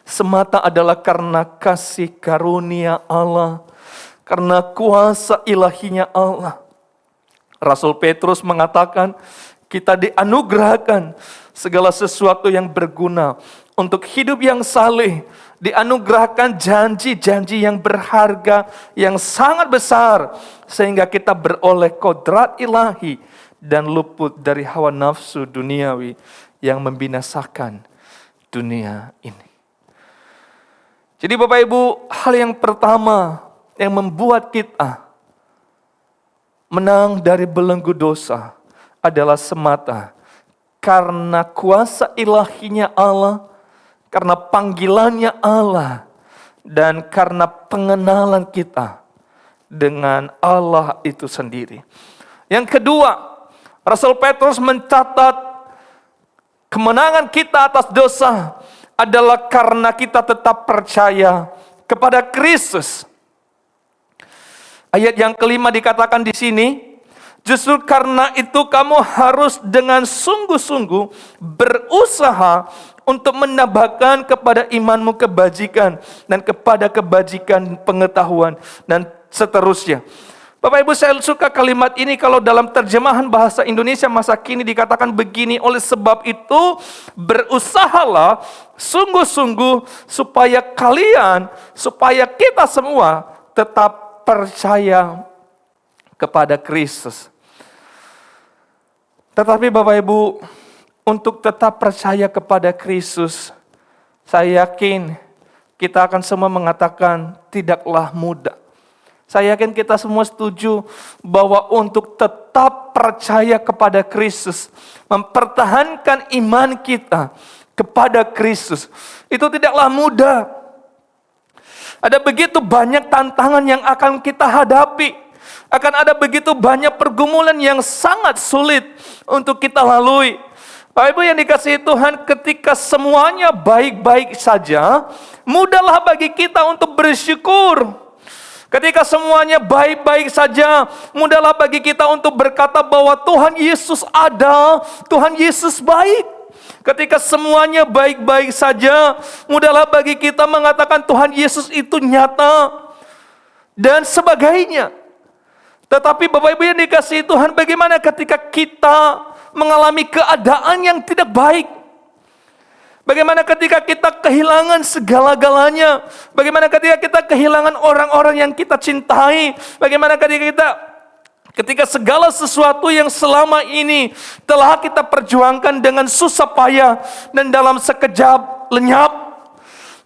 semata adalah karena kasih karunia Allah, karena kuasa ilahinya Allah. Rasul Petrus mengatakan, kita dianugerahkan segala sesuatu yang berguna untuk hidup yang saleh, dianugerahkan janji-janji yang berharga, yang sangat besar, sehingga kita beroleh kodrat ilahi dan luput dari hawa nafsu duniawi yang membinasakan dunia ini. Jadi Bapak Ibu, hal yang pertama yang membuat kita menang dari belenggu dosa adalah semata karena kuasa ilahinya Allah, karena panggilannya Allah, dan karena pengenalan kita dengan Allah itu sendiri. Yang kedua, Rasul Petrus mencatat kemenangan kita atas dosa adalah karena kita tetap percaya kepada Kristus. Ayat yang kelima dikatakan di sini, justru karena itu kamu harus dengan sungguh-sungguh berusaha untuk menambahkan kepada imanmu kebajikan, dan kepada kebajikan pengetahuan, dan seterusnya. Bapak Ibu, saya suka kalimat ini kalau dalam terjemahan bahasa Indonesia masa kini dikatakan begini, oleh sebab itu berusahalah sungguh-sungguh supaya kita semua tetap percaya kepada Kristus. Tetapi Bapak Ibu, untuk tetap percaya kepada Kristus, saya yakin kita akan semua mengatakan tidaklah mudah. Saya yakin kita semua setuju bahwa untuk tetap percaya kepada Kristus, mempertahankan iman kita kepada Kristus, itu tidaklah mudah. Ada begitu banyak tantangan yang akan kita hadapi. Akan ada begitu banyak pergumulan yang sangat sulit untuk kita lalui. Bapak Ibu yang dikasihi Tuhan, ketika semuanya baik-baik saja, mudahlah bagi kita untuk bersyukur. Ketika semuanya baik-baik saja, mudahlah bagi kita untuk berkata bahwa Tuhan Yesus ada, Tuhan Yesus baik. Ketika semuanya baik-baik saja, mudahlah bagi kita mengatakan Tuhan Yesus itu nyata, dan sebagainya. Tetapi Bapak Ibu yang dikasihi Tuhan, bagaimana ketika kita mengalami keadaan yang tidak baik? Bagaimana ketika kita kehilangan segala-galanya? Bagaimana ketika kita kehilangan orang-orang yang kita cintai? Bagaimana ketika segala sesuatu yang selama ini telah kita perjuangkan dengan susah payah dan dalam sekejap lenyap?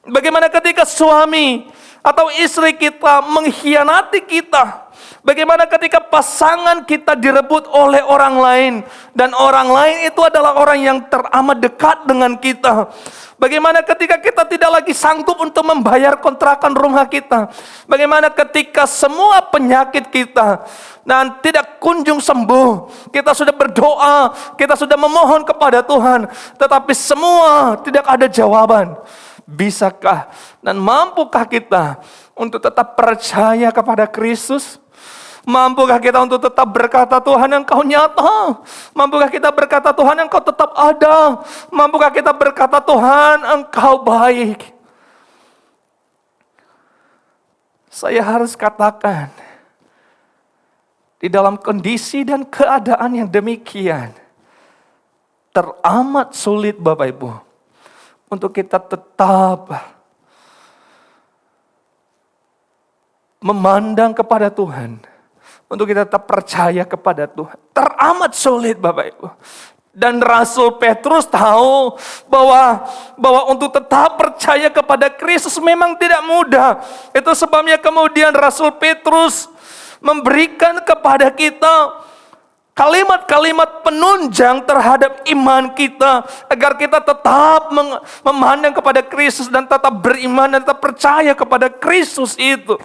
Bagaimana ketika suami atau istri kita mengkhianati kita? Bagaimana ketika pasangan kita direbut oleh orang lain, dan orang lain itu adalah orang yang teramat dekat dengan kita? Bagaimana ketika kita tidak lagi sanggup untuk membayar kontrakan rumah kita? Bagaimana ketika semua penyakit kita dan tidak kunjung sembuh? Kita sudah berdoa, kita sudah memohon kepada Tuhan, tetapi semua tidak ada jawaban. Bisakah dan mampukah kita untuk tetap percaya kepada Kristus? Mampukah kita untuk tetap berkata Tuhan Engkau nyata? Mampukah kita berkata Tuhan Engkau tetap ada? Mampukah kita berkata Tuhan Engkau baik? Saya harus katakan, di dalam kondisi dan keadaan yang demikian, teramat sulit Bapak Ibu, untuk kita tetap memandang kepada Tuhan, untuk kita tetap percaya kepada Tuhan. Teramat sulit Bapak Ibu. Dan Rasul Petrus tahu bahwa untuk tetap percaya kepada Kristus memang tidak mudah. Itu sebabnya kemudian Rasul Petrus memberikan kepada kita kalimat-kalimat penunjang terhadap iman kita, agar kita tetap memandang kepada Kristus dan tetap beriman dan tetap percaya kepada Kristus itu.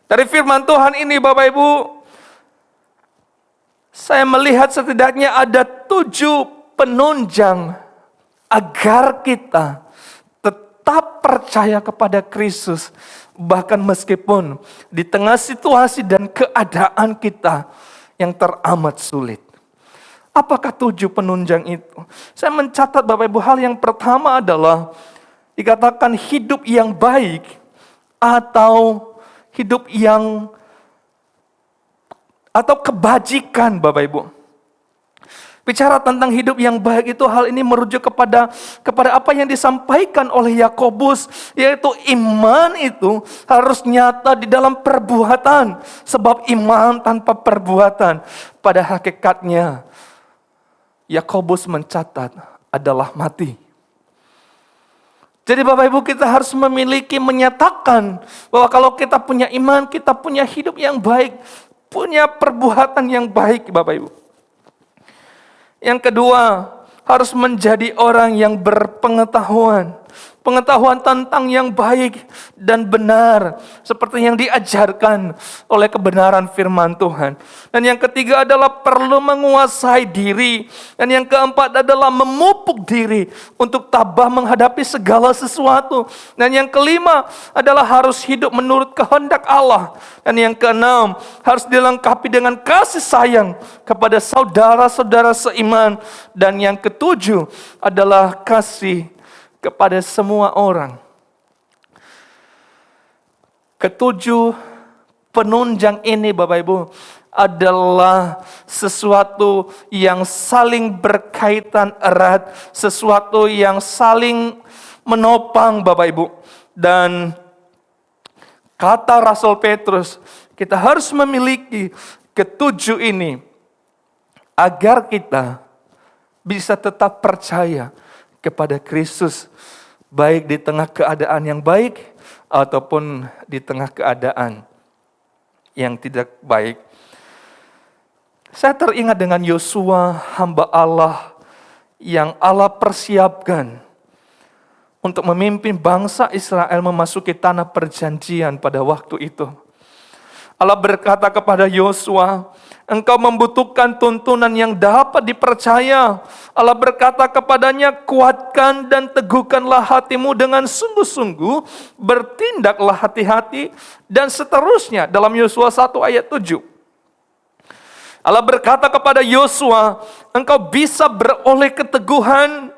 Dari firman Tuhan ini Bapak Ibu, saya melihat setidaknya ada 7 penunjang agar kita tetap percaya kepada Kristus. Bahkan meskipun di tengah situasi dan keadaan kita yang teramat sulit. Apakah 7 penunjang itu? Saya mencatat Bapak Ibu, hal yang pertama adalah dikatakan hidup yang baik atau hidup yang atau kebajikan Bapak Ibu. Bicara tentang hidup yang baik itu, hal ini merujuk kepada apa yang disampaikan oleh Yakobus, yaitu iman itu harus nyata di dalam perbuatan. Sebab iman tanpa perbuatan pada hakikatnya Yakobus mencatat adalah mati. Jadi Bapak Ibu, kita harus menyatakan bahwa kalau kita punya iman, kita punya hidup yang baik, punya perbuatan yang baik Bapak Ibu. Yang kedua, harus menjadi orang yang berpengetahuan. Pengetahuan tentang yang baik dan benar, seperti yang diajarkan oleh kebenaran firman Tuhan. Dan yang ketiga adalah perlu menguasai diri. Dan yang keempat adalah memupuk diri untuk tabah menghadapi segala sesuatu. Dan yang kelima adalah harus hidup menurut kehendak Allah. Dan yang keenam, harus dilengkapi dengan kasih sayang kepada saudara-saudara seiman. Dan yang ketujuh adalah kasih kepada semua orang. Ketujuh penunjang ini Bapak Ibu adalah sesuatu yang saling berkaitan erat, sesuatu yang saling menopang Bapak Ibu. Dan kata Rasul Petrus, kita harus memiliki ketujuh ini agar kita bisa tetap percaya kepada Kristus, baik di tengah keadaan yang baik ataupun di tengah keadaan yang tidak baik. Saya teringat dengan Yosua, hamba Allah yang Allah persiapkan untuk memimpin bangsa Israel memasuki tanah perjanjian pada waktu itu. Allah berkata kepada Yosua, engkau membutuhkan tuntunan yang dapat dipercaya. Allah berkata kepadanya, kuatkan dan teguhkanlah hatimu dengan sungguh-sungguh, bertindaklah hati-hati, dan seterusnya. Dalam Yosua 1 ayat 7. Allah berkata kepada Yosua, engkau bisa beroleh keteguhan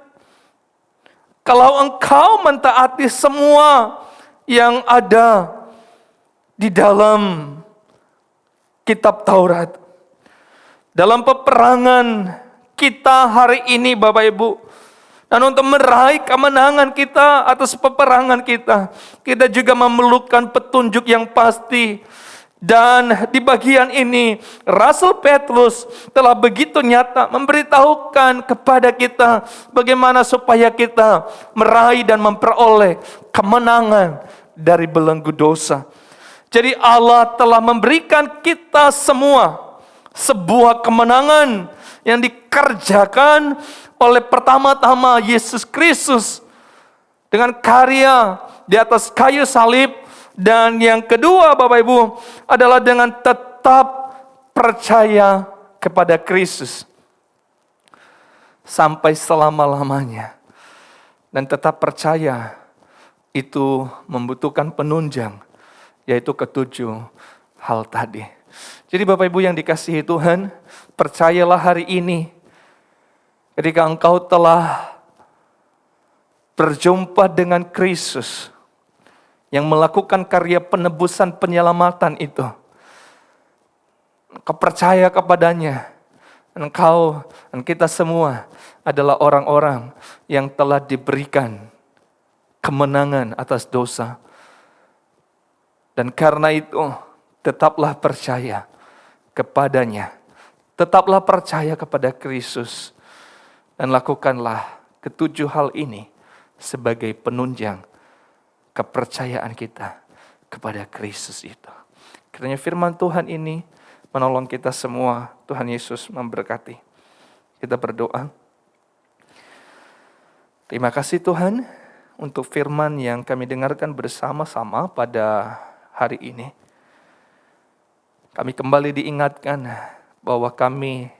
kalau engkau mentaati semua yang ada di dalam kitab Taurat. Dalam peperangan kita hari ini Bapak Ibu, dan untuk meraih kemenangan kita atas peperangan kita, kita juga memerlukan petunjuk yang pasti. Dan di bagian ini Rasul Petrus telah begitu nyata memberitahukan kepada kita bagaimana supaya kita meraih dan memperoleh kemenangan dari belenggu dosa. Jadi Allah telah memberikan kita semua sebuah kemenangan yang dikerjakan oleh pertama-tama Yesus Kristus dengan karya di atas kayu salib. Dan yang kedua Bapak Ibu adalah dengan tetap percaya kepada Kristus sampai selama-lamanya. Dan tetap percaya itu membutuhkan penunjang, yaitu ketujuh hal tadi. Jadi Bapak Ibu yang dikasihi Tuhan, percayalah hari ini ketika engkau telah berjumpa dengan Kristus yang melakukan karya penebusan penyelamatan itu. Engkau percaya kepadanya. Engkau dan kita semua adalah orang-orang yang telah diberikan kemenangan atas dosa. Dan karena itu, tetaplah percaya kepadanya. Tetaplah percaya kepada Kristus. Dan lakukanlah ketujuh hal ini sebagai penunjang kepercayaan kita kepada Kristus itu. Kiranya firman Tuhan ini menolong kita semua. Tuhan Yesus memberkati. Kita berdoa. Terima kasih Tuhan untuk firman yang kami dengarkan bersama-sama pada hari ini. Kami kembali diingatkan bahwa kami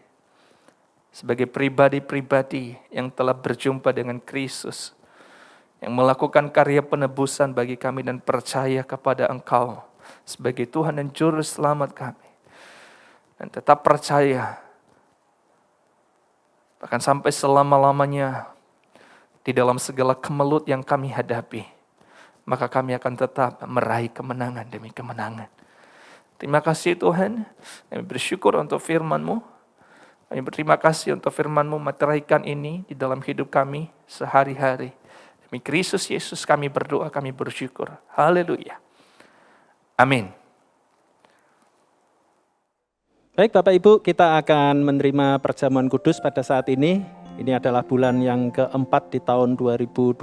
sebagai pribadi-pribadi yang telah berjumpa dengan Kristus, yang melakukan karya penebusan bagi kami dan percaya kepada Engkau sebagai Tuhan dan Juru Selamat kami. Dan tetap percaya, bahkan sampai selama-lamanya di dalam segala kemelut yang kami hadapi, maka kami akan tetap meraih kemenangan demi kemenangan. Terima kasih Tuhan, kami bersyukur untuk firman-Mu. Kami berterima kasih untuk firman-Mu meteraikan ini di dalam hidup kami sehari-hari. Demi Kristus Yesus kami berdoa, kami bersyukur. Haleluya. Amin. Baik Bapak Ibu, kita akan menerima perjamuan kudus pada saat ini. Ini adalah bulan yang keempat di tahun 2021.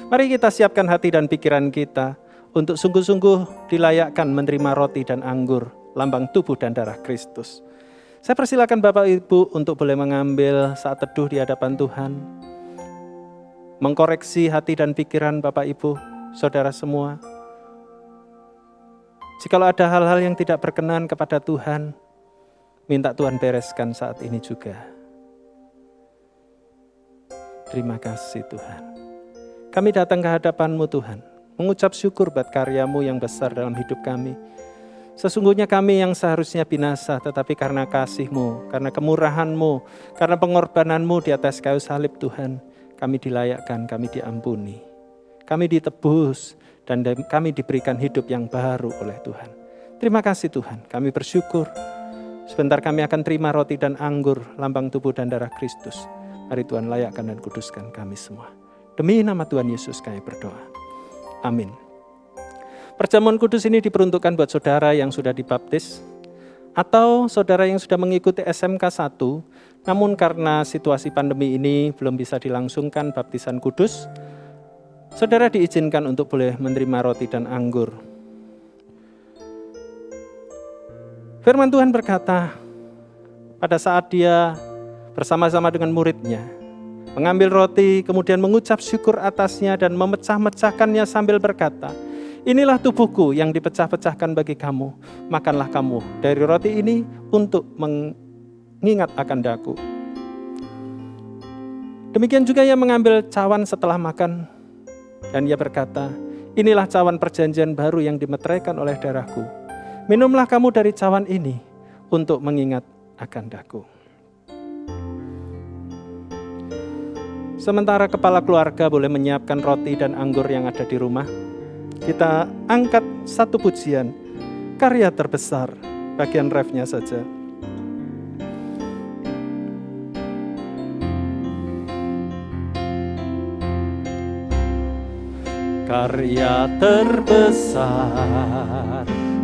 Mari kita siapkan hati dan pikiran kita untuk sungguh-sungguh dilayakkan menerima roti dan anggur, lambang tubuh dan darah Kristus. Saya persilakan Bapak Ibu untuk boleh mengambil saat teduh di hadapan Tuhan, mengkoreksi hati dan pikiran Bapak Ibu, saudara semua. Jikalau ada hal-hal yang tidak berkenan kepada Tuhan, minta Tuhan bereskan saat ini juga. Terima kasih Tuhan. Kami datang ke hadapan-Mu Tuhan, mengucap syukur buat karya-Mu yang besar dalam hidup kami. Sesungguhnya kami yang seharusnya binasa, tetapi karena kasih-Mu, karena kemurahan-Mu, karena pengorbanan-Mu di atas kayu salib Tuhan, kami dilayakkan, kami diampuni, kami ditebus, dan kami diberikan hidup yang baru oleh Tuhan. Terima kasih Tuhan, kami bersyukur. Sebentar kami akan terima roti dan anggur, lambang tubuh dan darah Kristus. Mari Tuhan layakkan dan kuduskan kami semua. Demi nama Tuhan Yesus kami berdoa. Amin. Perjamuan kudus ini diperuntukkan buat saudara yang sudah dibaptis, atau saudara yang sudah mengikuti SMK 1, namun karena situasi pandemi ini belum bisa dilangsungkan baptisan kudus, saudara diizinkan untuk boleh menerima roti dan anggur. Firman Tuhan berkata, pada saat dia bersama-sama dengan muridnya mengambil roti, kemudian mengucap syukur atasnya dan memecah-mecahkannya sambil berkata, inilah tubuhku yang dipecah-pecahkan bagi kamu, makanlah kamu dari roti ini untuk mengingat akan daku. Demikian juga ia mengambil cawan setelah makan, dan ia berkata, inilah cawan perjanjian baru yang dimeteraikan oleh darahku. Minumlah kamu dari cawan ini untuk mengingat akan daku. Sementara kepala keluarga boleh menyiapkan roti dan anggur yang ada di rumah, kita angkat satu pujian, karya terbesar, bagian refnya saja. Karya terbesar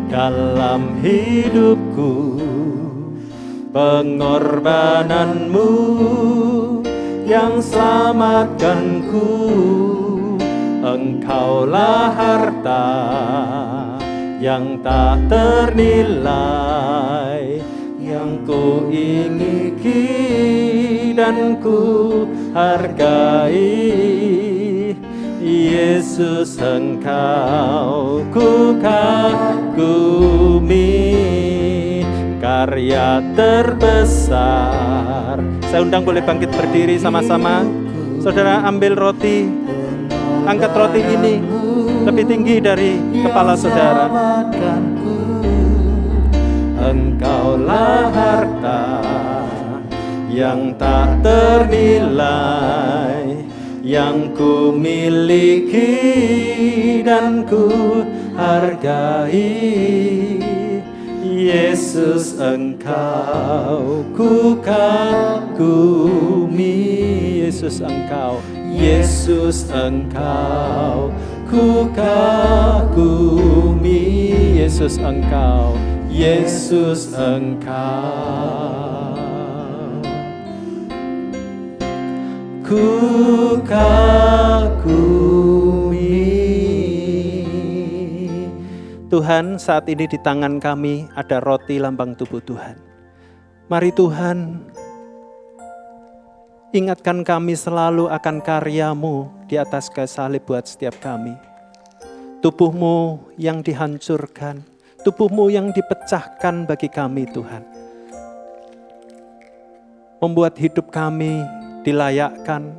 dalam hidupku, pengorbananmu yang selamatkanku. Engkaulah harta yang tak ternilai, yang ku ingiki dan ku hargai. Yesus, Engkau ku kagumi, karya terbesar. Saya undang boleh bangkit berdiri sama-sama. Saudara ambil roti, angkat roti ini lebih tinggi dari kepala saudara. Engkaulah harta yang tak ternilai, yang ku miliki dan ku hargai. Yesus, Engkau ku kagumi. Yesus, Engkau, Yesus, Engkau ku kagumi. Yesus, Engkau, Yesus, Engkau ku kagumi. Tuhan, saat ini di tangan kami ada roti lambang tubuh Tuhan. Mari Tuhan, ingatkan kami selalu akan karya-Mu di atas kayu salib buat setiap kami. Tubuh-Mu yang dihancurkan, tubuh-Mu yang dipecahkan bagi kami Tuhan. Membuat hidup kami dilayakkan,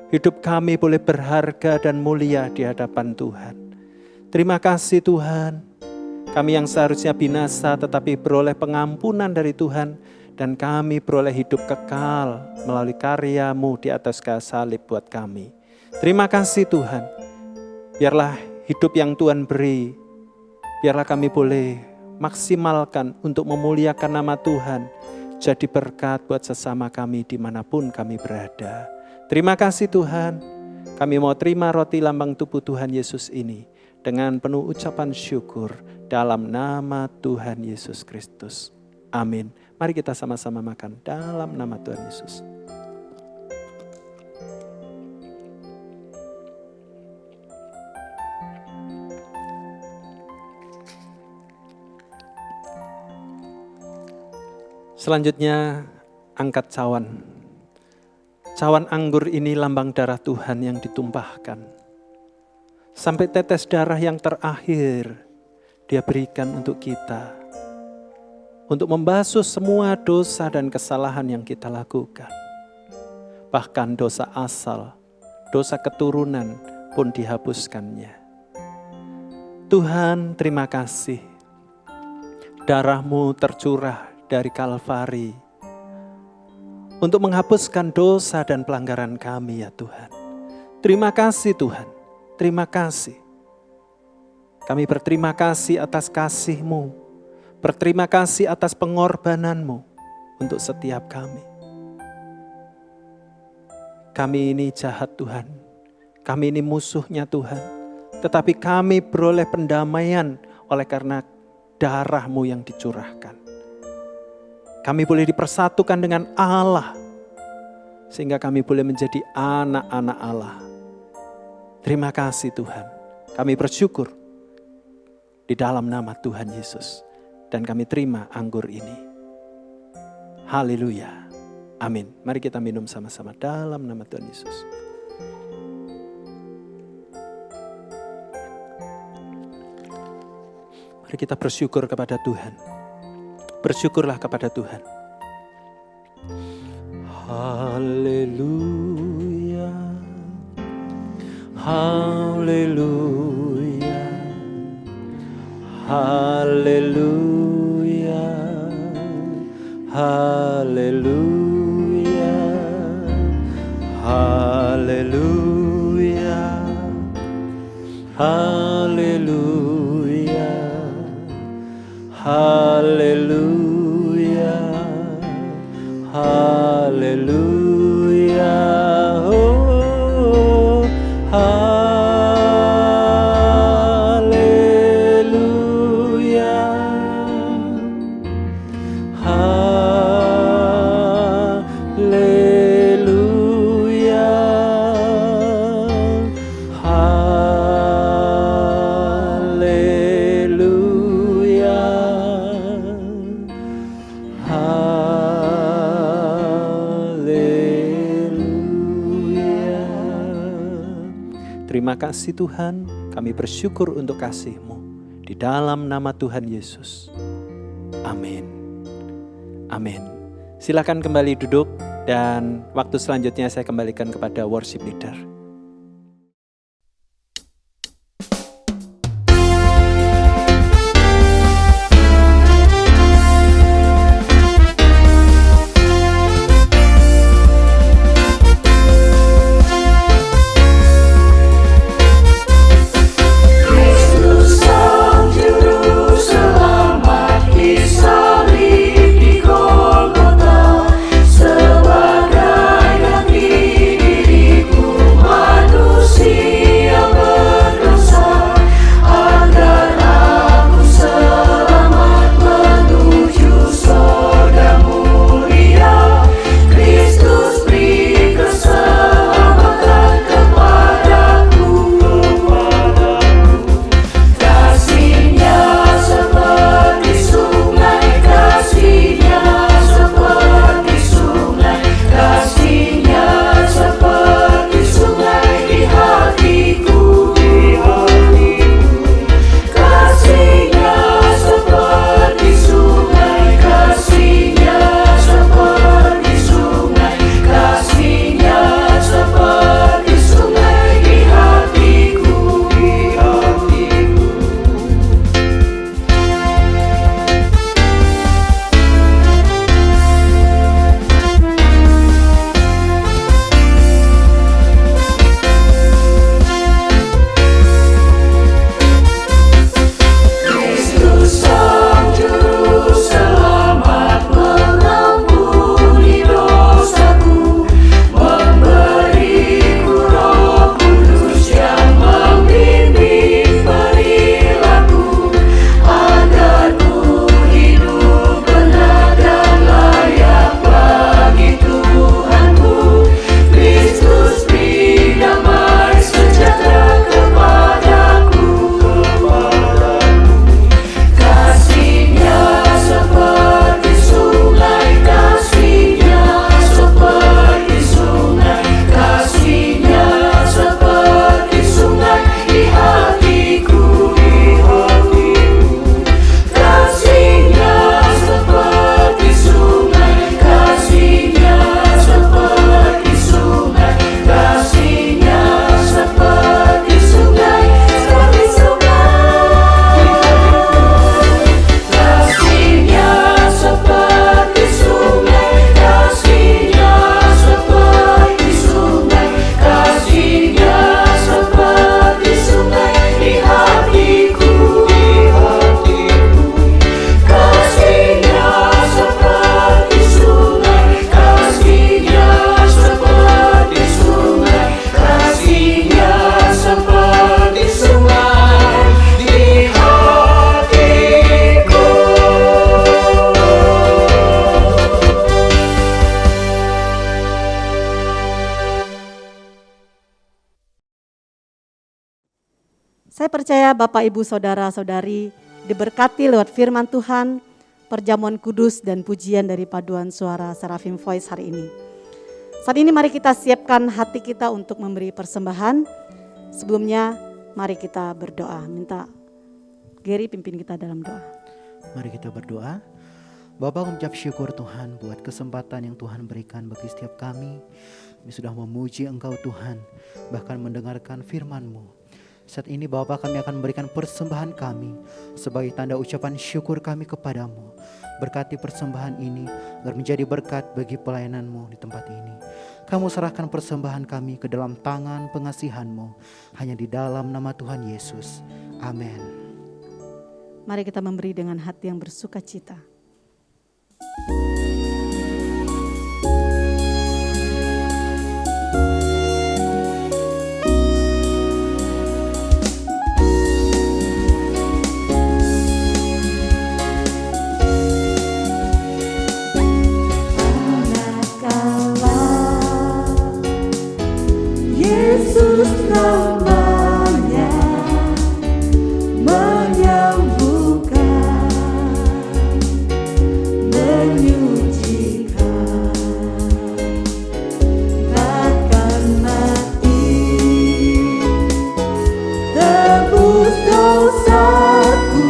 Hidup kami boleh berharga dan mulia di hadapan Tuhan. Terima kasih Tuhan, kami yang seharusnya binasa tetapi beroleh pengampunan dari Tuhan, dan kami beroleh hidup kekal melalui karya-Mu di atas kayu salib buat kami. Terima kasih Tuhan, biarlah hidup yang Tuhan beri, biarlah kami boleh maksimalkan untuk memuliakan nama Tuhan, jadi berkat buat sesama kami dimanapun kami berada. Terima kasih Tuhan, kami mau terima roti lambang tubuh Tuhan Yesus ini dengan penuh ucapan syukur dalam nama Tuhan Yesus Kristus. Amin. Mari kita sama-sama makan dalam nama Tuhan Yesus. Selanjutnya angkat cawan. Cawan anggur ini lambang darah Tuhan yang ditumpahkan. Sampai tetes darah yang terakhir Dia berikan untuk kita. Untuk membasuh semua dosa dan kesalahan yang kita lakukan. Bahkan dosa asal, dosa keturunan pun dihapuskannya. Tuhan, terima kasih. Darah-Mu tercurah dari Kalvari untuk menghapuskan dosa dan pelanggaran kami ya Tuhan. Terima kasih Tuhan, terima kasih. Kami berterima kasih atas kasih-Mu, berterima kasih atas pengorbanan-Mu untuk setiap kami. Kami ini jahat Tuhan, kami ini musuhnya Tuhan, tetapi kami beroleh pendamaian oleh karena darah-Mu yang dicurahkan. Kami boleh dipersatukan dengan Allah, sehingga kami boleh menjadi anak-anak Allah. Terima kasih Tuhan, kami bersyukur di dalam nama Tuhan Yesus. Dan kami terima anggur ini. Haleluya, amin. Mari kita minum sama-sama dalam nama Tuhan Yesus. Mari kita bersyukur kepada Tuhan. Bersyukurlah kepada Tuhan. Haleluya, haleluya, haleluya, haleluya, haleluya, haleluya, haleluya, haleluya, oh, haleluya, haleluya, haleluya, haleluya. Terima kasih Tuhan, kami bersyukur untuk kasih-Mu di dalam nama Tuhan Yesus. Amin. Amin. Silakan kembali duduk dan waktu selanjutnya saya kembalikan kepada worship leader. Kristus sang juru selamat disalib di Golgota sebagai ganti diriku. Saya percaya Bapak, Ibu, Saudara-saudari diberkati lewat firman Tuhan, perjamuan kudus dan pujian dari paduan suara Seraphim Voice hari ini. Saat ini mari kita siapkan hati kita untuk memberi persembahan. Sebelumnya mari kita berdoa. Minta Gary pimpin kita dalam doa. Mari kita berdoa. Bapa, mengucap syukur Tuhan buat kesempatan yang Tuhan berikan bagi setiap kami. Kami sudah memuji Engkau Tuhan, bahkan mendengarkan firman-Mu. Saat ini Bapa, kami akan memberikan persembahan kami sebagai tanda ucapan syukur kami kepadamu. Berkati persembahan ini agar menjadi berkat bagi pelayanan-Mu di tempat ini. Kamu serahkan persembahan kami ke dalam tangan pengasihan-Mu, hanya di dalam nama Tuhan Yesus. Amin. Mari kita memberi dengan hati yang bersuka cita. Yesus namanya menyembuhkan, menyucikan, bahkan mati, tebus dosaku,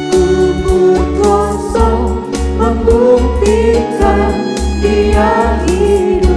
kubur kosong membuktikan Dia hidup.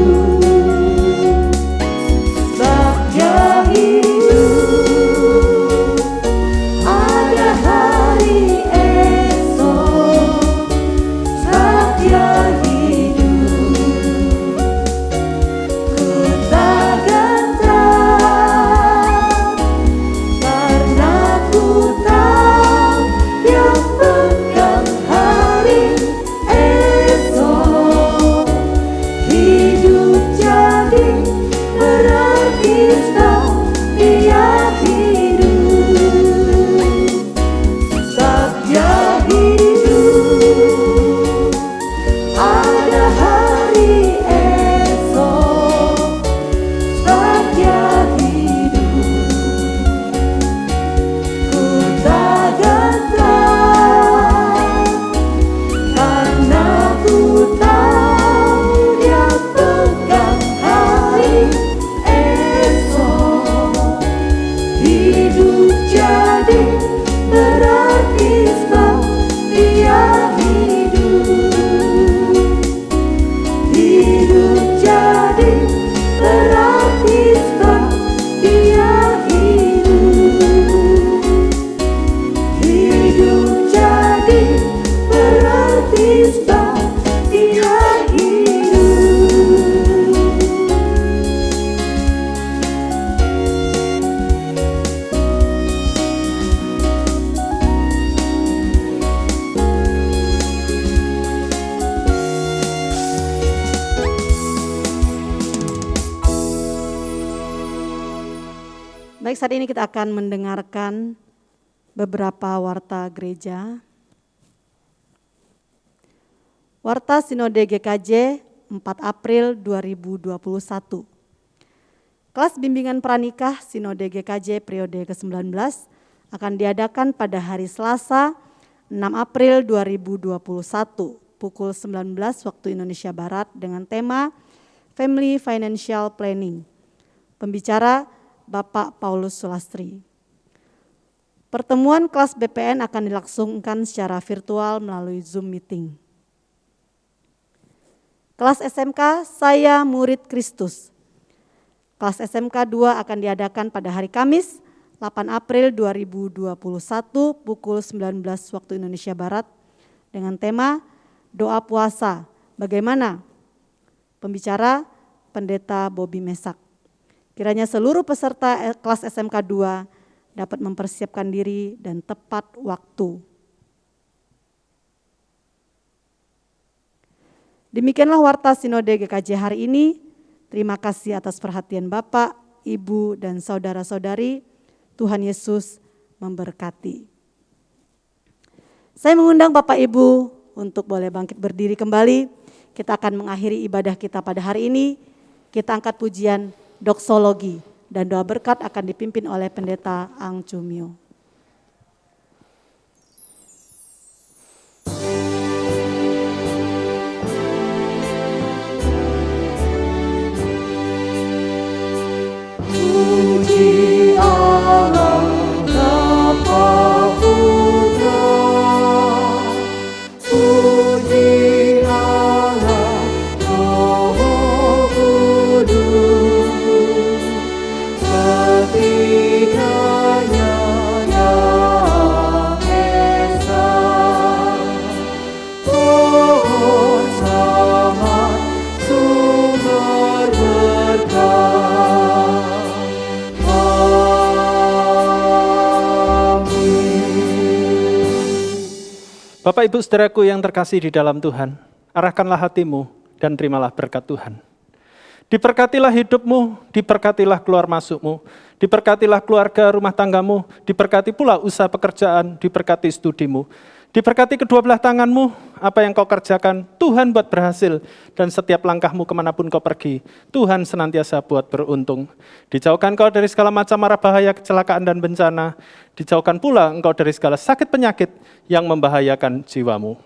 Baik, saat ini kita akan mendengarkan beberapa warta gereja. Warta Sinode GKJ 4 April 2021. Kelas bimbingan pranikah Sinode GKJ periode ke-19 akan diadakan pada hari Selasa 6 April 2021 pukul 19 waktu Indonesia Barat dengan tema Family Financial Planning. Pembicara Bapak Paulus Sulastri. Pertemuan kelas BPN akan dilangsungkan secara virtual melalui Zoom meeting. Kelas SMK Saya Murid Kristus. Kelas SMK 2 akan diadakan pada hari Kamis 8 April 2021 pukul 19 waktu Indonesia Barat dengan tema Doa Puasa. Bagaimana? Pembicara Pendeta Bobby Mesak. Kiranya seluruh peserta kelas SMK 2 dapat mempersiapkan diri dan tepat waktu. Demikianlah warta Sinode GKJ hari ini. Terima kasih atas perhatian Bapak, Ibu, dan saudara-saudari. Tuhan Yesus memberkati. Saya mengundang Bapak Ibu untuk boleh bangkit berdiri kembali. Kita akan mengakhiri ibadah kita pada hari ini. Kita angkat pujian doksologi Dan doa berkat akan dipimpin oleh Pendeta Ang Cumio. Puji Allah Bapa Putra, puji Allah Roh Kudus, ketiganya yang esa, pohon selamat sumber berkah. Bapak Ibu Saudaraku yang terkasih di dalam Tuhan, arahkanlah hatimu dan terimalah berkat Tuhan. Diberkatilah hidupmu, diberkatilah keluar masukmu, diberkatilah keluarga rumah tanggamu, diberkati pula usaha pekerjaan, diberkati studimu, diberkati kedua belah tanganmu, apa yang kau kerjakan, Tuhan buat berhasil, dan setiap langkahmu kemanapun kau pergi, Tuhan senantiasa buat beruntung. Dijauhkan kau dari segala macam mara bahaya, kecelakaan dan bencana, dijauhkan pula engkau dari segala sakit penyakit yang membahayakan jiwamu.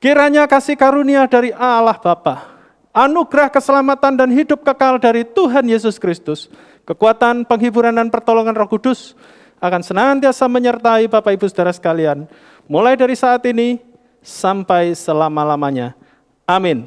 Kiranya kasih karunia dari Allah Bapa, anugerah keselamatan dan hidup kekal dari Tuhan Yesus Kristus, kekuatan, penghiburan dan pertolongan Roh Kudus akan senantiasa menyertai Bapak Ibu Saudara sekalian, mulai dari saat ini sampai selama-lamanya. Amin.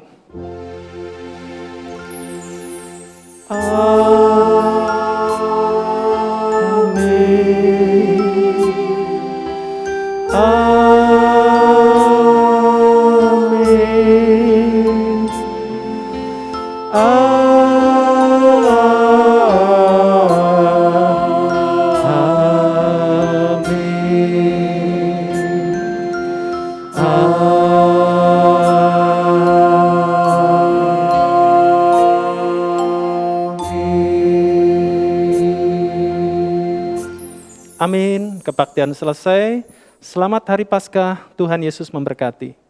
Amin. Kebaktian selesai. Selamat Hari Paskah. Tuhan Yesus memberkati.